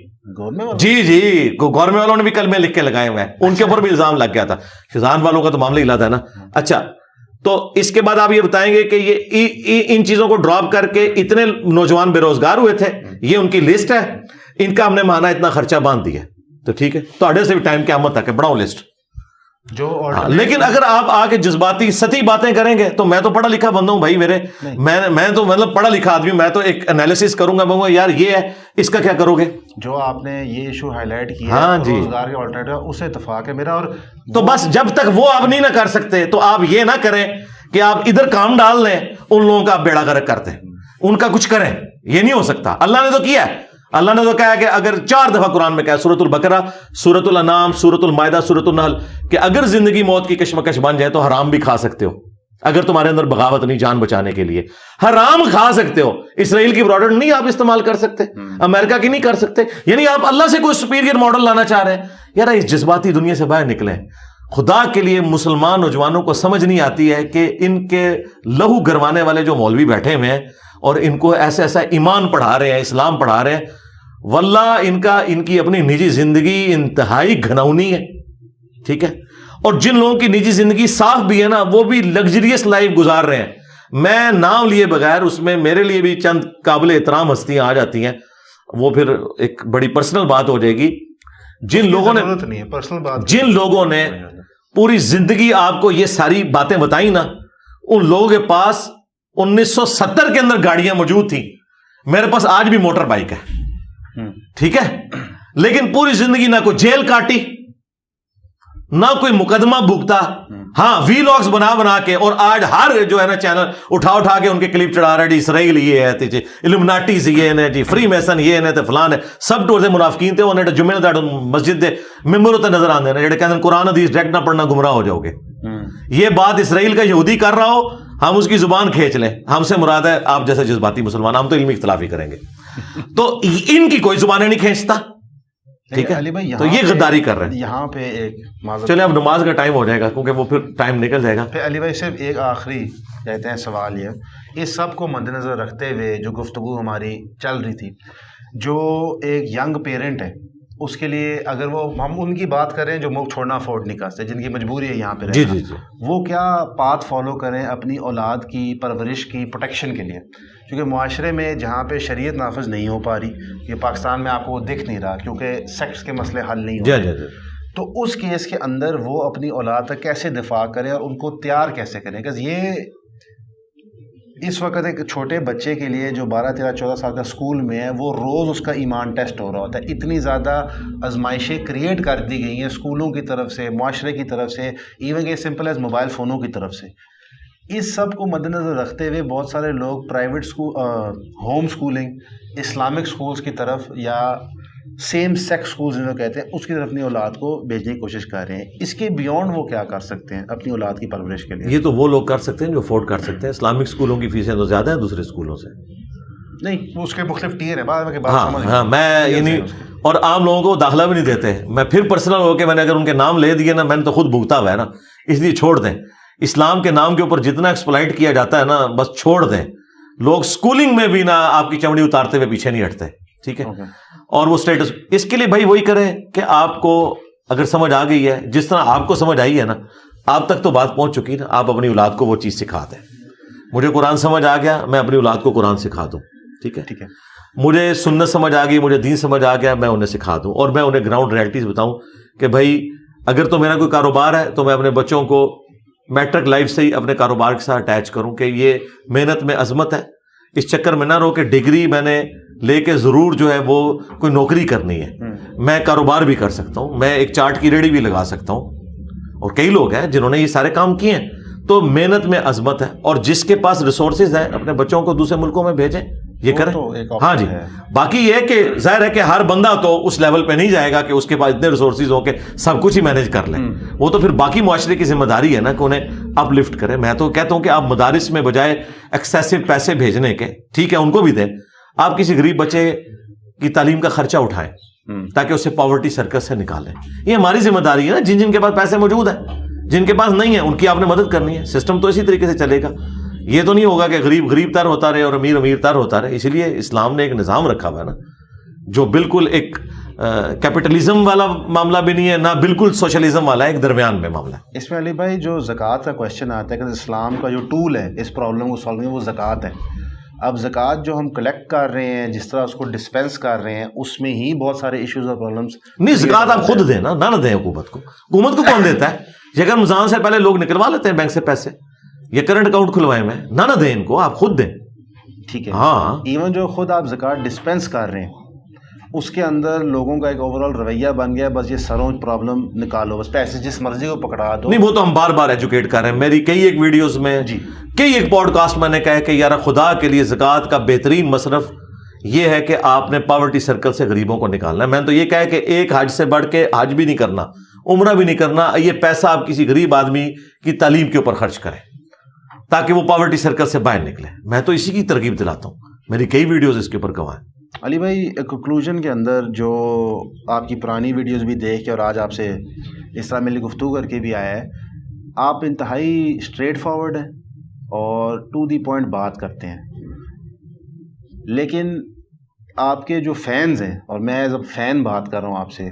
جی گورمے والوں نے بھی کلمے لکھ کے لگائے ہوئے ہیں, ان کے اوپر بھی الزام لگ گیا تھا. شیزان والوں کا تو معاملہ ہی لاتا ہے نا. اچھا, تو اس کے بعد آپ یہ بتائیں گے کہ یہ ان چیزوں کو ڈراپ کر کے اتنے نوجوان بے روزگار ہوئے تھے, یہ ان کی لسٹ ہے, ان کا ہم نے مانا اتنا خرچہ باندھ دیا, تو ٹھیک ہے, تو آڈے سے بھی ٹائم قیامت تک ہے, بڑھاؤ لسٹ. لیکن اگر آپ آ کے جذباتی سطحی باتیں کریں گے تو میں تو پڑھا لکھا بندہ ہوں بھائی, میں تو مطلب پڑھا لکھا آدمی, میں تو ایک انالیسس کروں گا, یار یہ ہے, اس کا کیا کرو گے. جو آپ نے یہ ایشو ہائی لائٹ کیا ہے روزگار کے آلٹرنیٹو, اس سے اتفاق ہے میرا. اور تو بس جب تک وہ آپ نہیں نہ کر سکتے تو آپ یہ نہ کریں کہ آپ ادھر کام ڈال لیں, ان لوگوں کا آپ بیڑا گرک کرتے ہیں, ان کا کچھ کریں, یہ نہیں ہو سکتا. اللہ نے تو کیا ہے, اللہ نے تو کہا کہ اگر 4 دفعہ قرآن میں کہا, سورۃ البقرہ, سورۃ الانعام, سورۃ المائدہ, سورۃ النحل, کہ اگر زندگی موت کی کشمکش بن جائے تو حرام بھی کھا سکتے ہو. اگر تمہارے اندر بغاوت نہیں, جان بچانے کے لیے حرام کھا سکتے ہو. اسرائیل کی پروڈکٹ نہیں آپ استعمال کر سکتے, امریکہ کی نہیں کر سکتے, یعنی آپ اللہ سے کوئی سپیریئر ماڈل لانا چاہ رہے ہیں. یار اس جذباتی دنیا سے باہر نکلیں. خدا کے لیے مسلمان نوجوانوں کو سمجھ نہیں آتی ہے کہ ان کے لہو گروانے والے جو مولوی بیٹھے ہوئے ہیں اور ان کو ایسا ایسا ایمان پڑھا رہے ہیں, اسلام پڑھا رہے ہیں, واللہ ان کی اپنی نجی زندگی انتہائی گھناؤنی ہے، ٹھیک ہے، اور جن لوگوں کی نجی زندگی صاف بھی ہے نا وہ بھی لگژریس لائف گزار رہے ہیں. میں نام لیے بغیر اس میں میرے لیے بھی چند قابل احترام ہستیاں آ جاتی ہیں، وہ پھر ایک بڑی پرسنل بات ہو جائے گی. جن لوگوں نے پوری زندگی آپ کو یہ ساری باتیں بتائیں نا، ان لوگوں کے پاس 1970 کے اندر گاڑیاں موجود تھیں. میرے پاس آج بھی موٹر بائک ہے، ٹھیک ہے، لیکن پوری زندگی نہ کوئی جیل کاٹی، نہ کوئی مقدمہ بھگتا. ہاں وی لاگز بنا کے، اور آج ہر جو ہے نا چینل اٹھا کے ان کے کلپ چڑھا رہا ہے. جی اسرائیل یہ ہے جی، الومناٹیز یہ ہے جی، فری میسن یہ ہے تے فلان ہے، سب ٹور سے منافقین تے انہیں جمعے دڑ مسجد دے ممبر تے نظر آندے نے جڑے کہندے قرآن حدیث ڈائریکٹ نہ پڑھنا گمراہ ہو جاؤ گے. یہ بات اسرائیل کا یہودی کر رہا ہو، ہم اس کی زبان کھینچ لیں، ہم سے مراد ہے آپ جیسے جذباتی مسلمان، ہم تو علمی اختلاف ہی کریں گے. تو ان کی کوئی زبانیں نہیں کھینچتا، ٹھیک ہے، تو یہ غداری کر رہے ہیں. یہاں پہ ایک چلے اب نماز کا ٹائم ہو جائے گا کیونکہ وہ پھر ٹائم نکل جائے گا. علی بھائی صرف ایک آخری کہتے ہیں سوال یہ، اس سب کو مد نظر رکھتے ہوئے جو گفتگو ہماری چل رہی تھی، جو ایک ینگ پیرنٹ ہے اس کے لیے اگر وہ ہم ان کی بات کریں جو ملک چھوڑنا افورڈ نہیں کر سکتے، جن کی مجبوری ہے یہاں پہ رہنا، جی وہ کیا پاتھ فالو کریں اپنی اولاد کی پرورش کی پروٹیکشن کے لیے؟ کیونکہ معاشرے میں جہاں پہ شریعت نافذ نہیں ہو پا رہی، یہ پاکستان میں آپ کو دکھ نہیں رہا کیونکہ سیکس کے مسئلے حل نہیں ہو رہے، تو اس کیس کے اندر وہ اپنی اولاد کا کیسے دفاع کریں اور ان کو تیار کیسے کریں؟ کہ یہ اس وقت ایک چھوٹے بچے کے لیے جو 12 13 14 سال کا اسکول میں ہے، وہ روز اس کا ایمان ٹیسٹ ہو رہا ہوتا ہے. اتنی زیادہ آزمائشیں کریٹ کر دی گئی ہیں اسکولوں کی طرف سے، معاشرے کی طرف سے، ایون کہ سمپل ایز موبائل فونوں کی طرف سے. اس سب کو مد نظر رکھتے ہوئے بہت سارے لوگ private school, home schooling, Islamic schools کی طرف یا سیم سیکس اسکولز جو کہتے ہیں اس کی طرف اپنی اولاد کو بھیجنے کی کوشش کر رہے ہیں. اس کے بیونڈ وہ کیا کر سکتے ہیں اپنی اولاد کی پرورش کے لیے؟ یہ تو وہ لوگ کر سکتے ہیں جو افورڈ کر سکتے ہیں. اسلامک اسکولوں کی فیسیں تو زیادہ ہیں دوسرے اسکولوں سے. نہیں، اس کے مختلف ٹیر ہیں. ہاں میں یعنی اور عام لوگوں کو داخلہ بھی نہیں دیتے. میں پھر پرسنل ہو کے میں نے اگر ان کے نام لے دیے نا، میں نے تو خود بھگتا ہوا ہے نا، اس لیے چھوڑ دیں. اسلام کے نام کے اوپر جتنا ایکسپلائٹ کیا جاتا ہے نا، بس چھوڑ دیں. لوگ اسکولنگ میں بھی نا آپ کی چمڑی اتارتے ہوئے پیچھے نہیں ہٹتے، ٹھیک ہے. اور وہ اسٹیٹس اس کے لیے بھائی وہی کریں کہ آپ کو اگر سمجھ آ گئی ہے، جس طرح آپ کو سمجھ آئی ہے نا، آپ تک تو بات پہنچ چکی نا، آپ اپنی اولاد کو وہ چیز سکھا دیں. مجھے قرآن سمجھ آ گیا، میں اپنی اولاد کو قرآن سکھا دوں، ٹھیک ہے. مجھے سنت سمجھ آ گئی، مجھے دین سمجھ آ گیا، میں انہیں سکھا دوں. اور میں انہیں گراؤنڈ ریئلٹیز بتاؤں کہ بھائی اگر تو میرا کوئی کاروبار ہے تو میں اپنے بچوں کو میٹرک لائف سے ہی اپنے کاروبار کے ساتھ اٹیچ کروں کہ یہ محنت میں عظمت ہے. اس چکر میں نہ رہو کہ ڈگری میں نے لے کے ضرور جو ہے وہ کوئی نوکری کرنی ہے. میں کاروبار بھی کر سکتا ہوں، میں ایک چاٹ کی ریڑھی بھی لگا سکتا ہوں، اور کئی لوگ ہیں جنہوں نے یہ سارے کام کیے ہیں. تو محنت میں عظمت ہے، اور جس کے پاس ریسورسز ہیں اپنے بچوں کو دوسرے ملکوں میں بھیجیں، یہ کریں. ہاں جی. باقی یہ کہ ظاہر ہے کہ ہر بندہ تو اس لیول پہ نہیں جائے گا کہ اس کے پاس اتنے ریسورسز ہوں کہ سب کچھ ہی مینیج کر لیں. وہ تو پھر باقی معاشرے کی ذمہ داری ہے نا کہ انہیں اپ لفٹ کریں. میں تو کہتا ہوں کہ آپ مدارس میں بجائے ایکسیسو پیسے بھیجنے کے، ٹھیک ہے ان کو بھی دیں، آپ کسی غریب بچے کی تعلیم کا خرچہ اٹھائیں تاکہ اسے پاورٹی سرکل سے نکالیں. یہ ہماری ذمہ داری ہے نا. جن کے پاس پیسے موجود ہیں، جن کے پاس نہیں ہے، ان کی آپ نے مدد کرنی ہے. سسٹم تو اسی طریقے سے چلے گا. یہ تو نہیں ہوگا کہ غریب غریب تر ہوتا رہے اور امیر امیر تر ہوتا رہے. اسی لیے اسلام نے ایک نظام رکھا ہوا ہے نا، جو بالکل ایک کیپٹلزم والا معاملہ بھی نہیں ہے، نہ بالکل سوشلزم والا ہے، ایک درمیان میں معاملہ ہے. اس میں علی بھائی جو زکوٰۃ کا کوشچن آتا ہے کہ اسلام کا جو ٹول ہے اس پرابلم کو سالو کرنے، وہ زکوٰۃ ہے. اب زکوٰۃ جو ہم کلیکٹ کر رہے ہیں، جس طرح اس کو ڈسپینس کر رہے ہیں، اس میں ہی بہت سارے ایشوز اور پرابلمس. نہیں، زکوٰۃ آپ خود دیں نا، نہ دیں حکومت کو. حکومت کو کون دیتا ہے؟ اگر رمضان سے پہلے لوگ نکلوا لیتے ہیں بینک سے پیسے، یا کرنٹ اکاؤنٹ کھلوائے میں، نہ دیں ان کو، آپ خود دیں. ٹھیک ہے. ہاں، ایون جو خود آپ زکوٰۃ ڈسپینس کر رہے ہیں اس کے اندر لوگوں کا ایک اوور آل رویہ بن گیا، بس یہ سروں پرابلم نکالو، بس پیسے جس مرضی کو پکڑا دو. نہیں، وہ تو ہم بار بار ایجوکیٹ کر رہے ہیں. میری کئی ایک ویڈیوز میں، کئی ایک پوڈ کاسٹ میں نے کہا کہ یار خدا کے لیے زکوٰۃ کا بہترین مصرف یہ ہے کہ آپ نے پاورٹی سرکل سے غریبوں کو نکالنا ہے. میں نے تو یہ کہا کہ ایک حج سے بڑھ کے حج بھی نہیں کرنا، عمرہ بھی نہیں کرنا. یہ پیسہ آپ کسی غریب آدمی کی تعلیم کے اوپر خرچ کریں تاکہ وہ پاورٹی سرکل سے باہر نکلے. میں تو اسی کی ترغیب دلاتا ہوں. میری کئی ویڈیوز اس کے اوپر گواہ ہیں. علی بھائی کنکلوژن کے اندر جو آپ کی پرانی ویڈیوز بھی دیکھ کے اور آج آپ سے اس طرح ملی گفتگو کر کے بھی آیا ہے، آپ انتہائی اسٹریٹ فارورڈ ہیں اور ٹو دی پوائنٹ بات کرتے ہیں. لیکن آپ کے جو فینز ہیں، اور میں ایز اے فین بات کر رہا ہوں آپ سے،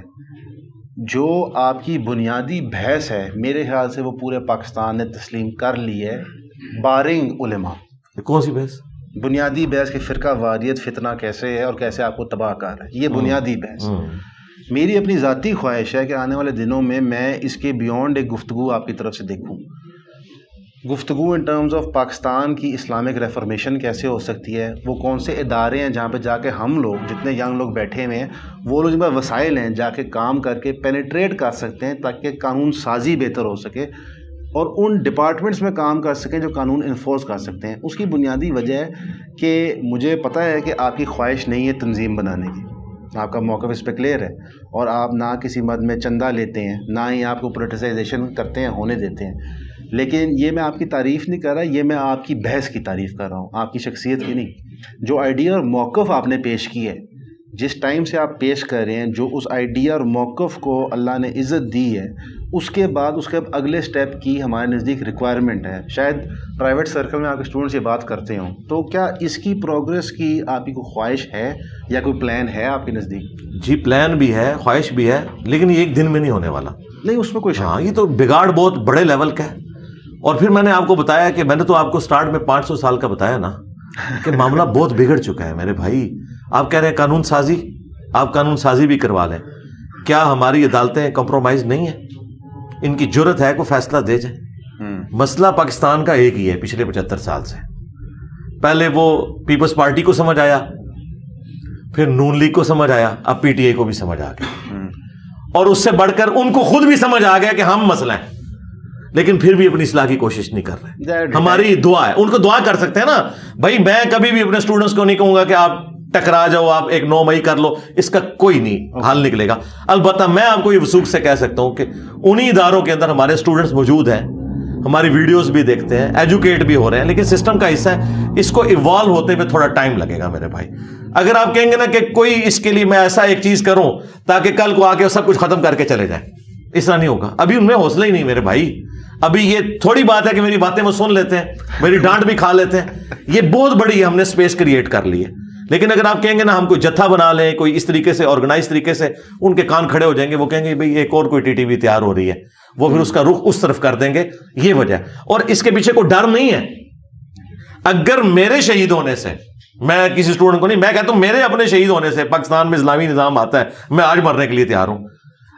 جو آپ کی بنیادی بحث ہے میرے خیال سے وہ پورے پاکستان نے تسلیم کر لی ہے، بارنگ علماء. کون سی بحث؟ بنیادی بحث کہ فرقہ واریت فتنہ کیسے ہے اور کیسے آپ کو تباہ کر رہا ہے، یہ بنیادی بحث. میری اپنی ذاتی خواہش ہے کہ آنے والے دنوں میں اس کے بیونڈ ایک گفتگو آپ کی طرف سے دیکھوں. گفتگو ان ٹرمز آف پاکستان کی اسلامک ریفارمیشن کیسے ہو سکتی ہے، وہ کون سے ادارے ہیں جہاں پہ جا کے ہم لوگ جتنے ینگ لوگ بیٹھے ہوئے ہیں وہ لوگ جن پر وسائل ہیں جا کے کام کر کے پینیٹریٹ کر سکتے ہیں تاکہ قانون سازی بہتر ہو سکے اور ان ڈپارٹمنٹس میں کام کر سکیں جو قانون انفورس کر سکتے ہیں. اس کی بنیادی وجہ ہے کہ مجھے پتہ ہے کہ آپ کی خواہش نہیں ہے تنظیم بنانے کی، آپ کا موقف اس پہ کلیئر ہے، اور آپ نہ کسی مد میں چندہ لیتے ہیں نہ ہی آپ کو پولیٹیسائزیشن کرتے ہیں، ہونے دیتے ہیں. لیکن یہ میں آپ کی تعریف نہیں کر رہا، یہ میں آپ کی بحث کی تعریف کر رہا ہوں، آپ کی شخصیت کی نہیں. جو آئیڈیا اور موقف آپ نے پیش کی ہے، جس ٹائم سے آپ پیش کر رہے ہیں، جو اس آئیڈیا اور موقف کو اللہ نے عزت دی ہے، اس کے بعد اس کے اگلے سٹیپ کی ہمارے نزدیک ریکوائرمنٹ ہے. شاید پرائیویٹ سرکل میں آپ کے اسٹوڈنٹس یہ بات کرتے ہوں، تو کیا اس کی پروگریس کی آپ کی کوئی خواہش ہے یا کوئی پلان ہے آپ کے نزدیک؟ جی پلان بھی ہے، خواہش بھی ہے، لیکن یہ ایک دن میں نہیں ہونے والا. نہیں، اس میں کوئی ہاں، یہ تو بگاڑ بہت بڑے لیول کا ہے. اور پھر میں نے آپ کو بتایا کہ میں نے تو آپ کو سٹارٹ میں 500 سال کا بتایا نا کہ معاملہ بہت بگڑ چکا ہے میرے بھائی. آپ کہہ رہے ہیں قانون سازی، آپ قانون سازی بھی کروا لیں، کیا ہماری عدالتیں کمپرومائز نہیں ہیں؟ ان کی جرت ہے کوئی فیصلہ دے جائیں. مسئلہ پاکستان کا ایک ہی ہے پچھلے 75 سال سے. پہلے وہ پیپلز پارٹی کو سمجھ آیا، پھر نون لیگ کو سمجھ آیا، اب پی ٹی آئی کو بھی سمجھ آ گیا، اور اس سے بڑھ کر ان کو خود بھی سمجھ آ گیا کہ ہم مسئلہ ہیں، لیکن پھر بھی اپنی اصلاح کی کوشش نہیں کر رہے. ہماری دعا ہے، ان کو دعا کر سکتے ہیں نا بھائی. میں کبھی بھی اپنے اسٹوڈنٹس کو نہیں کہوں گا کہ آپ ٹکرا جاؤ، آپ ایک 9 مئی کر لو، اس کا کوئی نہیں حل نکلے گا. البتہ میں آپ کو یہ وثوق سے کہہ سکتا ہوں کہ انہی اداروں کے اندر ہمارے اسٹوڈنٹس موجود ہیں، ہماری ویڈیوز بھی دیکھتے ہیں، ایجوکیٹ بھی ہو رہے ہیں، لیکن سسٹم کا حصہ ہے، اس کو ایوالو ہوتے ہوئے تھوڑا ٹائم لگے گا میرے بھائی. اگر آپ کہیں گے نا کہ کوئی اس کے لیے میں ایسا ایک چیز کروں تاکہ کل کو آ کے سب کچھ ختم کر کے چلے جائیں، اس طرح نہیں ہوگا. ابھی ان میں حوصلہ ہی نہیں میرے بھائی. ابھی یہ تھوڑی بات ہے کہ میری باتیں وہ سن لیتے ہیں، میری ڈانٹ بھی کھا لیتے ہیں، یہ بہت بڑی ہم نے اسپیس کریٹ کر لی ہے. لیکن اگر آپ کہیں گے نا ہم کوئی جتھا بنا لیں، کوئی اس طریقے سے آرگنائز طریقے سے، ان کے کان کھڑے ہو جائیں گے، وہ کہیں گے بھئی ایک اور کوئی ٹی ٹی وی تیار ہو رہی ہے، وہ پھر اس کا رخ اس طرف کر دیں گے. یہ وجہ ہے، اور اس کے پیچھے کوئی ڈر نہیں ہے. اگر میرے شہید ہونے سے، میں کسی اسٹوڈنٹ کو نہیں، میں کہتا ہوں میرے اپنے شہید ہونے سے پاکستان میں اسلامی نظام آتا ہے، میں آج مرنے کے لیے تیار ہوں.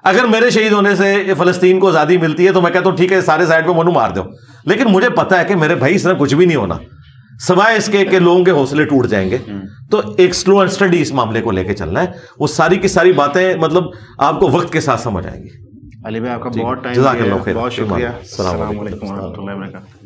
اگر میرے شہید ہونے سے فلسطین کو آزادی ملتی ہے تو میں کہتا ہوں ٹھیک ہے، سارے سائڈ پہ منو مار دو. لیکن مجھے پتا ہے کہ میرے بھائی اس طرح کچھ بھی نہیں ہونا، سوائے اس کے کہ لوگوں کے حوصلے ٹوٹ جائیں گے. تو ایک سلو اینڈ اسٹڈی اس معاملے کو لے کے چلنا ہے. وہ ساری کی ساری باتیں مطلب آپ کو وقت کے ساتھ سمجھ آئیں گی. علی بھائی آپ کا بہت ٹائم، جزاک اللہ خیر، بہت شکریہ. السلام علیکم و رحمۃ اللہ وبرکاتہ.